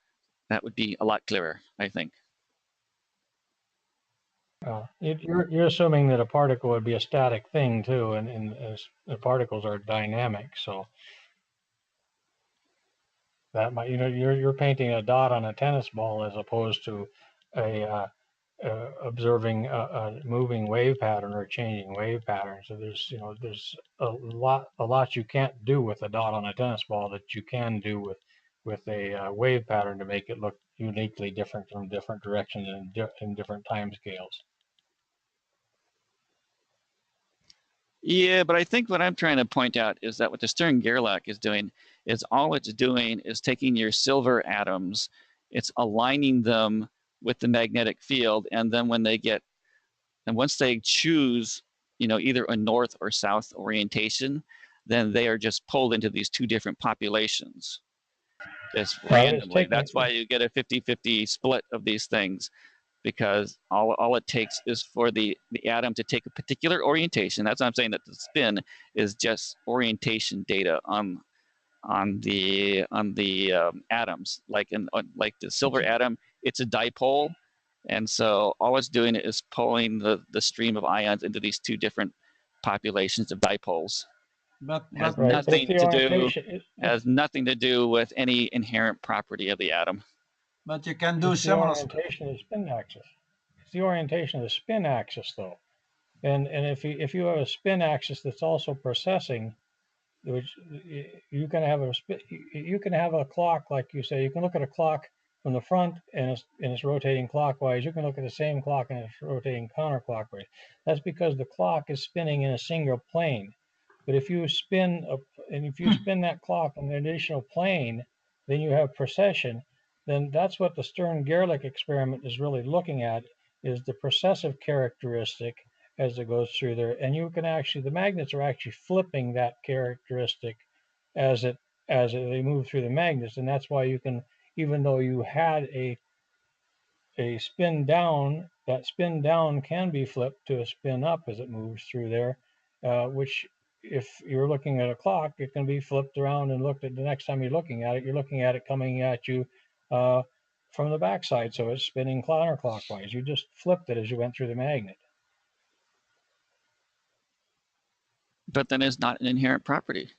[SPEAKER 1] That would be a lot clearer, I think.
[SPEAKER 5] You're assuming that a particle would be a static thing too, and the particles are dynamic, so that might, you're painting a dot on a tennis ball as opposed to a observing a moving wave pattern or changing wave pattern. So there's a lot you can't do with a dot on a tennis ball that you can do with a wave pattern to make it look uniquely different from different directions and in different time scales.
[SPEAKER 1] Yeah, but I think what I'm trying to point out is that what the Stern-Gerlach is doing is all it's doing is taking your silver atoms, it's aligning them with the magnetic field, and then once they choose, either a north or south orientation, then they are just pulled into these two different populations just randomly. That's why you get a 50-50 split of these things, because all it takes is for the atom to take a particular orientation. That's why I'm saying that the spin is just orientation data on the atoms. Like the silver atom, it's a dipole, and so all it's doing is pulling the stream of ions into these two different populations of dipoles.
[SPEAKER 4] But
[SPEAKER 1] has
[SPEAKER 5] right,
[SPEAKER 1] nothing to do with any inherent property of the atom.
[SPEAKER 4] But you can do
[SPEAKER 5] it's
[SPEAKER 4] similar.
[SPEAKER 5] The orientation of the spin axis. It's the orientation of the spin axis, though. And if you have a spin axis that's also precessing, which you can have a clock, like you say. You can look at a clock from the front and it's rotating clockwise. You can look at the same clock and it's rotating counterclockwise. That's because the clock is spinning in a single plane. But if you spin that clock in an additional plane, then you have precession. Then that's what the Stern-Gerlach experiment is really looking at, is the precessive characteristic as it goes through there. And the magnets are actually flipping that characteristic as they move through the magnets. And that's why you can, even though you had a spin down, that spin down can be flipped to a spin up as it moves through there, which if you're looking at a clock, it can be flipped around and looked at the next time you're looking at it coming at you from the backside, so it's spinning counterclockwise. You just flipped it as you went through the magnet.
[SPEAKER 1] But then it's not an inherent property.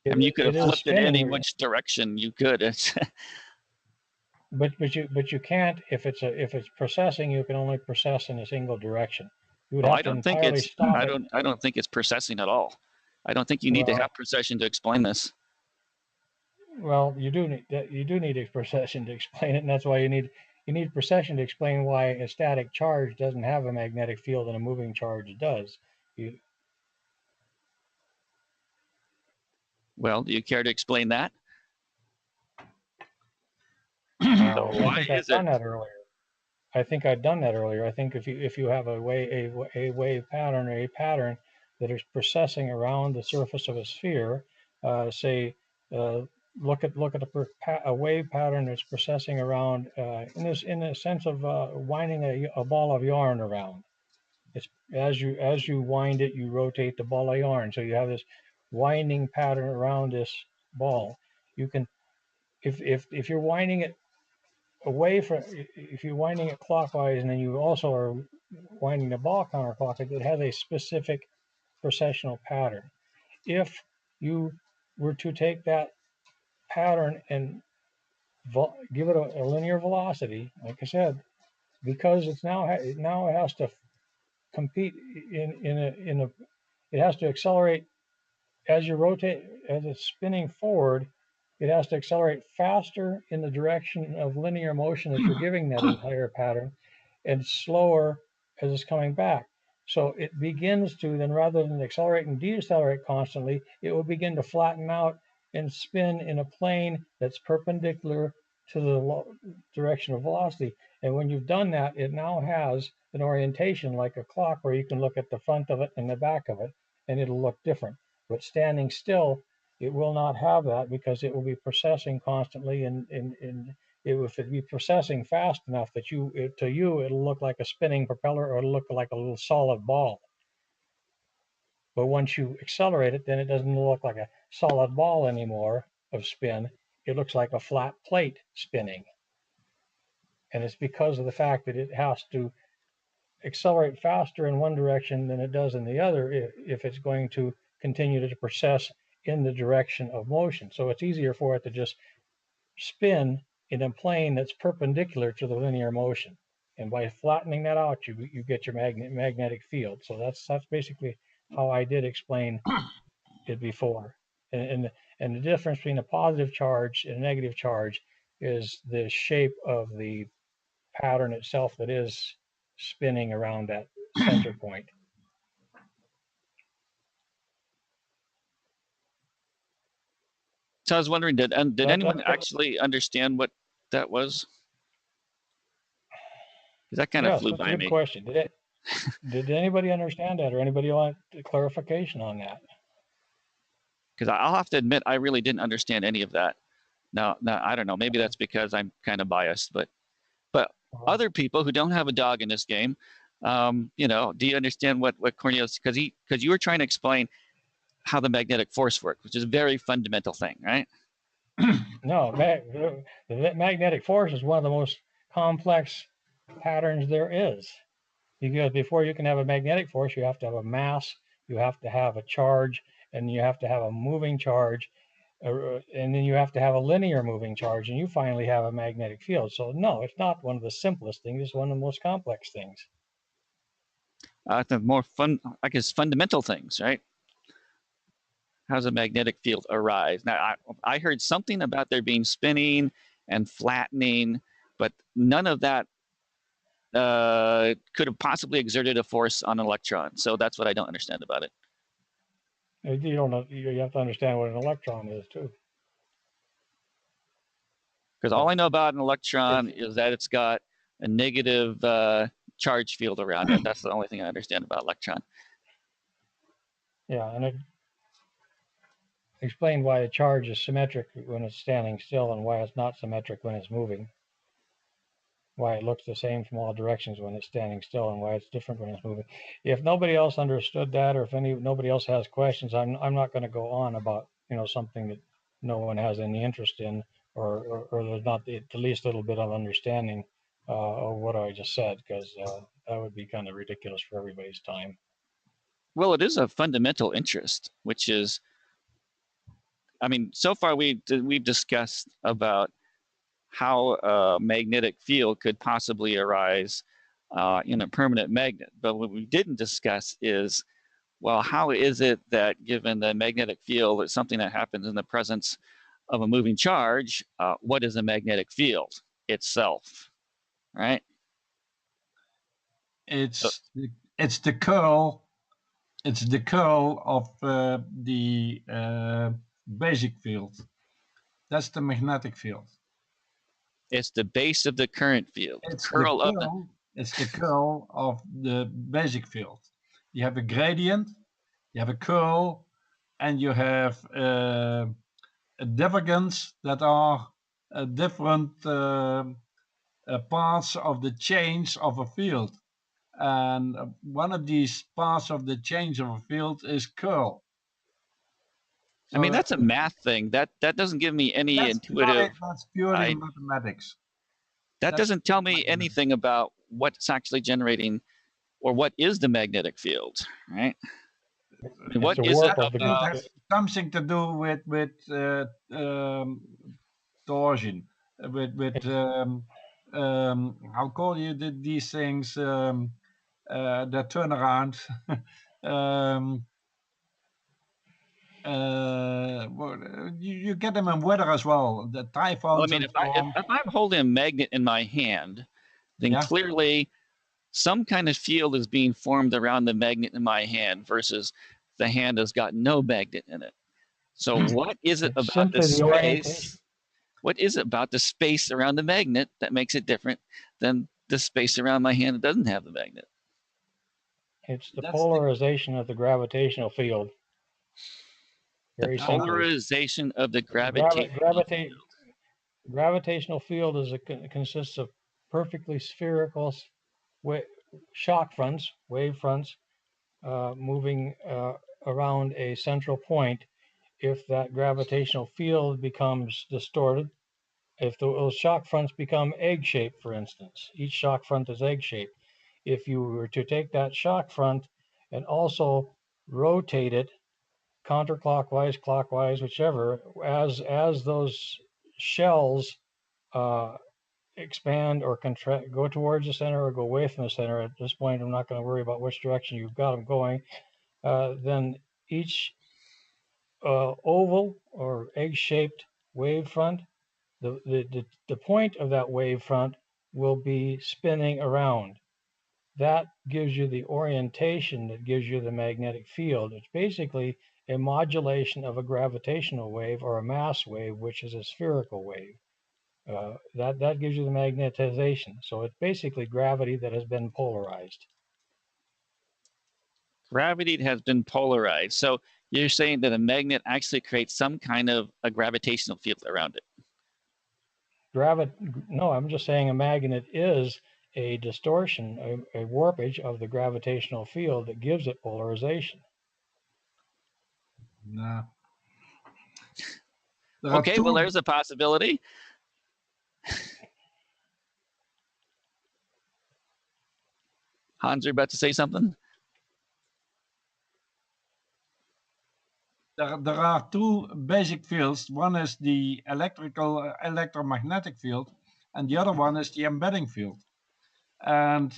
[SPEAKER 1] I mean, you could have flipped it any which direction you could. It's
[SPEAKER 5] but you can't if it's processing. You can only process in a single direction. You would
[SPEAKER 1] well,
[SPEAKER 5] have
[SPEAKER 1] I
[SPEAKER 5] to
[SPEAKER 1] don't think
[SPEAKER 5] entirely
[SPEAKER 1] it's.
[SPEAKER 5] stop
[SPEAKER 1] I
[SPEAKER 5] it.
[SPEAKER 1] don't think it's processing at all. I don't think you need to have procession to explain this.
[SPEAKER 5] Well, you do need a procession to explain it, and that's why you need procession to explain why a static charge doesn't have a magnetic field and a moving charge does.
[SPEAKER 1] Well, do you care to explain that?
[SPEAKER 5] So
[SPEAKER 1] why
[SPEAKER 5] I think I've
[SPEAKER 1] is
[SPEAKER 5] done
[SPEAKER 1] it?
[SPEAKER 5] that earlier. I think I've done that earlier. I think if you have a wave pattern or a pattern that is processing around the surface of a sphere, say look at a wave pattern that's processing around in the sense of winding a ball of yarn around. It's as you wind it, you rotate the ball of yarn, so you have this winding pattern around this ball. You can if you're winding it away from, if you're winding it clockwise and then you also are winding the ball counterclockwise, it has a specific processional pattern. If you were to take that pattern and give it a linear velocity, like I said, because it's now it has to compete in a it has to accelerate as you rotate, as it's spinning forward, it has to accelerate faster in the direction of linear motion that you're giving that entire pattern and slower as it's coming back. So it begins to then, rather than accelerate and decelerate constantly, it will begin to flatten out and spin in a plane that's perpendicular to the direction of velocity. And when you've done that, it now has an orientation like a clock where you can look at the front of it and the back of it, and it'll look different. But standing still, it will not have that because it will be processing constantly, and if it be processing fast enough that to you it'll look like a spinning propeller or it'll look like a little solid ball. But once you accelerate it, then it doesn't look like a solid ball anymore of spin. It looks like a flat plate spinning. And it's because of the fact that it has to accelerate faster in one direction than it does in the other if it's going to continue to process in the direction of motion. So it's easier for it to just spin in a plane that's perpendicular to the linear motion. And by flattening that out, you get your magnetic field. So that's basically how I did explain it before. And the difference between a positive charge and a negative charge is the shape of the pattern itself that is spinning around that center point.
[SPEAKER 1] So I was wondering, did anyone actually understand what that was? Because that kind of flew by me.
[SPEAKER 5] That's a good question. Did anybody understand that, or anybody want clarification on that?
[SPEAKER 1] Because I'll have to admit, I really didn't understand any of that. Now I don't know. Maybe that's because I'm kind of biased, but other people who don't have a dog in this game, do you understand what Cornelius? Because you were trying to explain how the magnetic force works, which is a very fundamental thing, right?
[SPEAKER 5] No, the magnetic force is one of the most complex patterns there is. Because before you can have a magnetic force, you have to have a mass, you have to have a charge, and you have to have a moving charge, and then you have to have a linear moving charge, and you finally have a magnetic field. So no, it's not one of the simplest things. It's one of the most complex things.
[SPEAKER 1] The more fundamental things, right? How does a magnetic field arise? Now, I heard something about there being spinning and flattening, but none of that could have possibly exerted a force on an electron. So that's what I don't understand about it.
[SPEAKER 5] You don't know. You have to understand what an electron is too.
[SPEAKER 1] Because all I know about an electron is that it's got a negative charge field around it. That's the only thing I understand about electron.
[SPEAKER 5] Yeah, and it explained why a charge is symmetric when it's standing still and why it's not symmetric when it's moving. Why it looks the same from all directions when it's standing still and why it's different when it's moving. If nobody else understood that, or if nobody else has questions, I'm not going to go on about something that no one has any interest in, or there's not the least little bit of understanding of what I just said, because that would be kind of ridiculous for everybody's time.
[SPEAKER 1] Well, it is a fundamental interest, which is, I mean, so far we've discussed about how a magnetic field could possibly arise in a permanent magnet. But what we didn't discuss is, well, how is it that given the magnetic field is something that happens in the presence of a moving charge, what is a magnetic field itself, right?
[SPEAKER 4] It's it's the curl. It's the curl of the basic field. That's the magnetic field.
[SPEAKER 1] It's the base of the current field.
[SPEAKER 4] It's
[SPEAKER 1] Curl
[SPEAKER 4] the
[SPEAKER 1] of the,
[SPEAKER 4] curl. It's the curl of the basic field. You have a gradient, you have a curl, and you have a divergence that are different parts of the change of a field. And one of these parts of the change of a field is curl.
[SPEAKER 1] I mean,
[SPEAKER 4] So
[SPEAKER 1] that's a math thing. That doesn't give me any intuitive.
[SPEAKER 4] that's purely
[SPEAKER 1] I,
[SPEAKER 4] mathematics.
[SPEAKER 1] that
[SPEAKER 4] That's
[SPEAKER 1] doesn't tell me anything about what's actually generating or what is the magnetic field, right? I mean, what
[SPEAKER 5] It's a
[SPEAKER 1] is it
[SPEAKER 5] warp of the
[SPEAKER 1] about?
[SPEAKER 4] That's something to do with torsion, with how call you these things that turn around. um, you get them in weather as well. The
[SPEAKER 1] Well, I
[SPEAKER 4] typhoons
[SPEAKER 1] mean,
[SPEAKER 4] and so on.
[SPEAKER 1] if I'm holding a magnet in my hand, then
[SPEAKER 4] Yeah.
[SPEAKER 1] clearly some kind of field is being formed around the magnet in my hand versus the hand has got no magnet in it. So what is it
[SPEAKER 5] It's
[SPEAKER 1] about the
[SPEAKER 5] simply the orientation.
[SPEAKER 1] space? What is it about the space around the magnet that makes it different than the space around my hand that doesn't have the magnet?
[SPEAKER 5] It's the
[SPEAKER 4] That's
[SPEAKER 5] polarization of the gravitational field. Very
[SPEAKER 1] The
[SPEAKER 5] simply.
[SPEAKER 1] polarization of the gravitational field.
[SPEAKER 5] Gravitational field consists of perfectly spherical shock fronts, wave fronts, moving around a central point. If that gravitational field becomes distorted, if those shock fronts become egg-shaped, for instance, each shock front is egg-shaped. If you were to take that shock front and also rotate it counterclockwise, clockwise, whichever, as those shells expand or contract, go towards the center or go away from the center. At this point, I'm not going to worry about which direction you've got them going. Then each oval or egg-shaped wave front, the point of that wave front will be spinning around. That gives you the orientation that gives you the magnetic field. It's basically a modulation of a gravitational wave or a mass wave, which is a spherical wave. That gives you the magnetization. So it's basically gravity that has been polarized.
[SPEAKER 1] Gravity has been polarized. So you're saying that a magnet actually creates some kind of a gravitational field around it.
[SPEAKER 5] No, I'm just saying a magnet is a distortion, a warpage of the gravitational field that gives it polarization.
[SPEAKER 4] No.
[SPEAKER 1] Okay, well, there's a possibility. Hans, you're about to say something?
[SPEAKER 4] There are two basic fields. One is the electromagnetic field, and the other one is the embedding field. And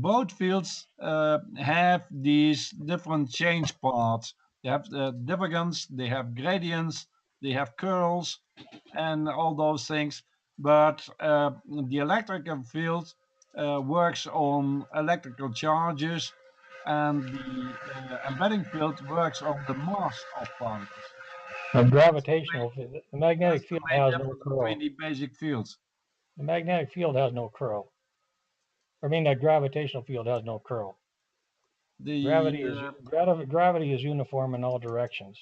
[SPEAKER 4] both fields have these different change parts. They have divergence, they have gradients, they have curls, and all those things. But the electrical field works on electrical charges, and the embedding field works on the mass of particles.
[SPEAKER 5] The gravitational, the magnetic field has no curl.
[SPEAKER 4] Between the basic fields.
[SPEAKER 5] The magnetic field has no curl. I mean, the gravitational field has no curl. Gravity is uniform in all directions.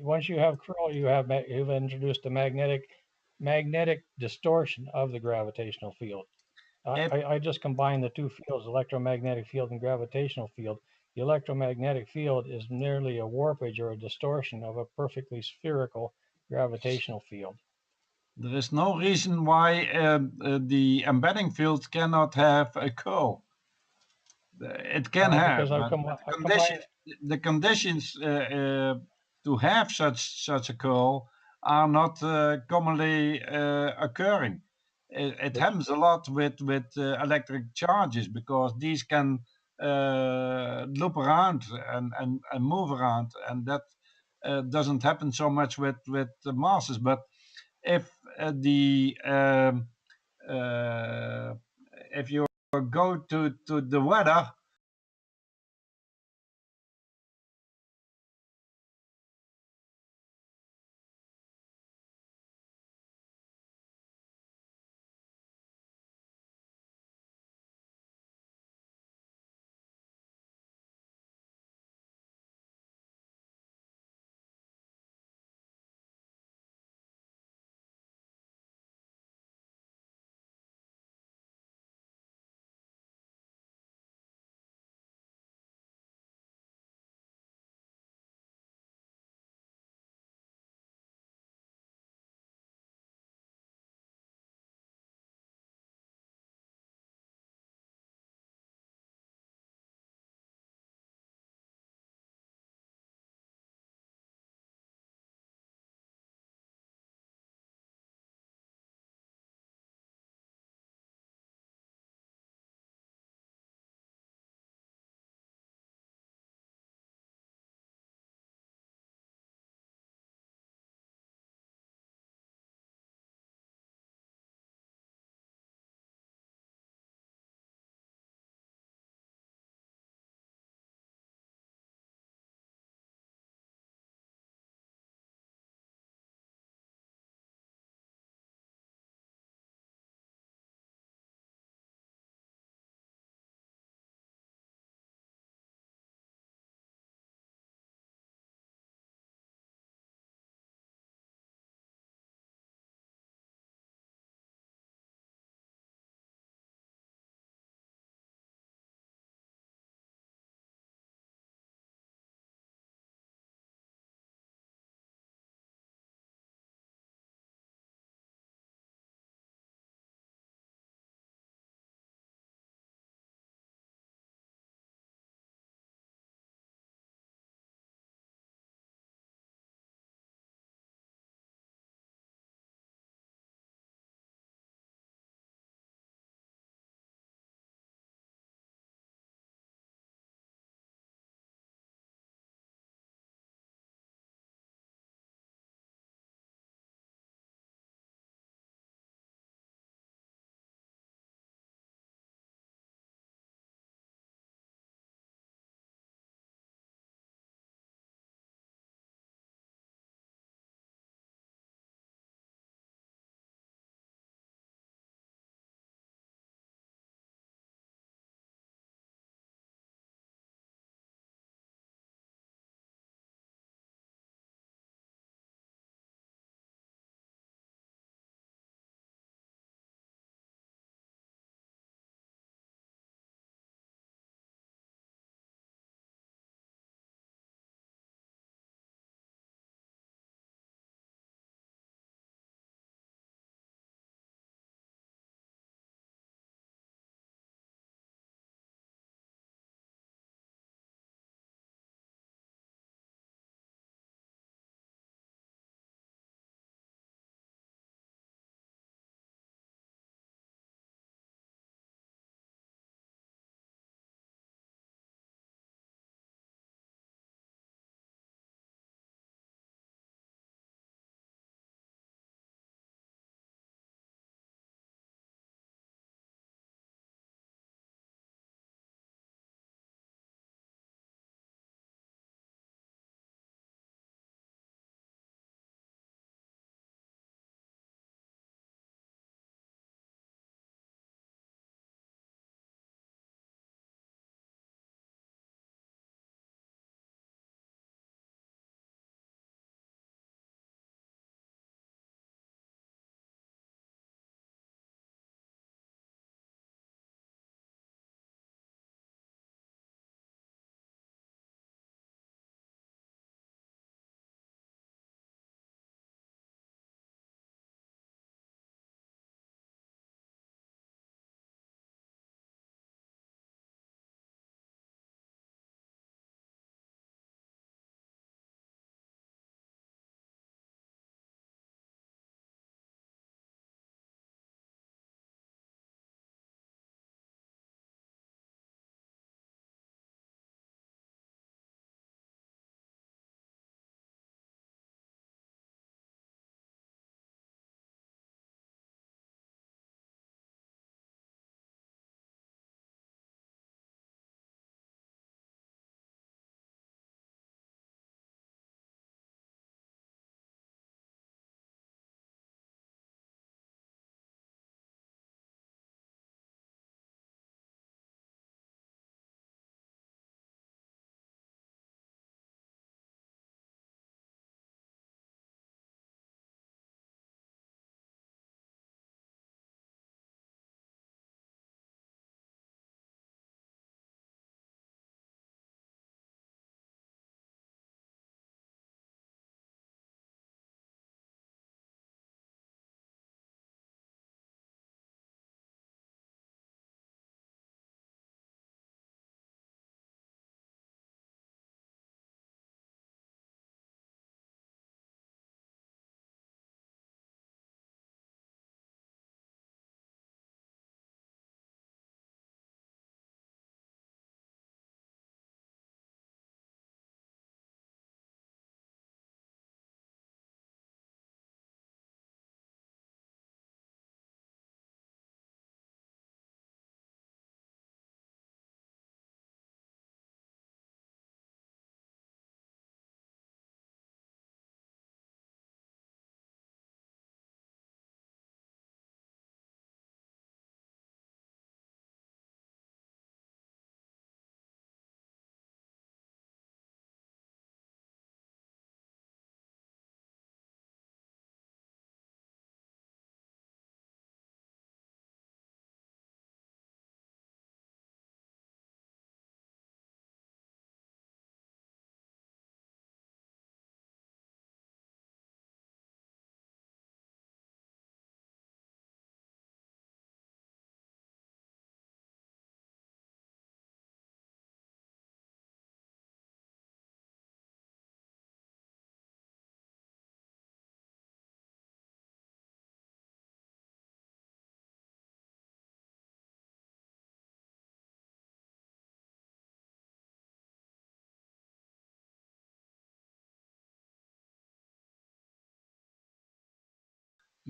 [SPEAKER 5] Once you have curl, you've introduced a magnetic distortion of the gravitational field. I just combine the two fields, electromagnetic field and gravitational field, the electromagnetic field is merely a warpage or a distortion of a perfectly spherical gravitational field.
[SPEAKER 4] There is no reason why the embedding field cannot have a curl. It can have,
[SPEAKER 5] Because
[SPEAKER 4] but the conditions to have such a curl are not commonly occurring. It happens a lot with electric charges because these can loop around and move around, and that doesn't happen so much with the masses. But if if you go to the weather,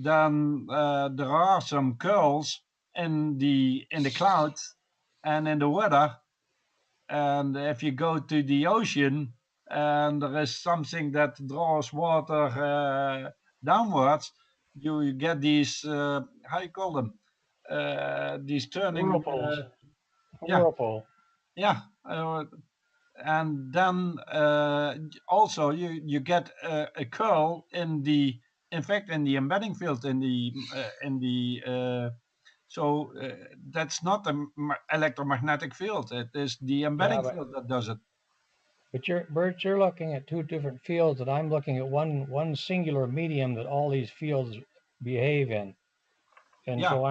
[SPEAKER 4] then there are some curls in the clouds and in the weather. And if you go to the ocean and there is something that draws water downwards, you get these how you call them? These turning
[SPEAKER 5] Whirlpools.
[SPEAKER 4] yeah.
[SPEAKER 5] Whirlpool.
[SPEAKER 4] Yeah, and then also you get a curl in the, in fact, in the embedding field in the so that's not an electromagnetic field. It is the embedding
[SPEAKER 5] but
[SPEAKER 4] field that does it.
[SPEAKER 5] Bert, you're looking at two different fields, and I'm looking at one singular medium that all these fields behave in. And
[SPEAKER 4] Yeah.
[SPEAKER 5] so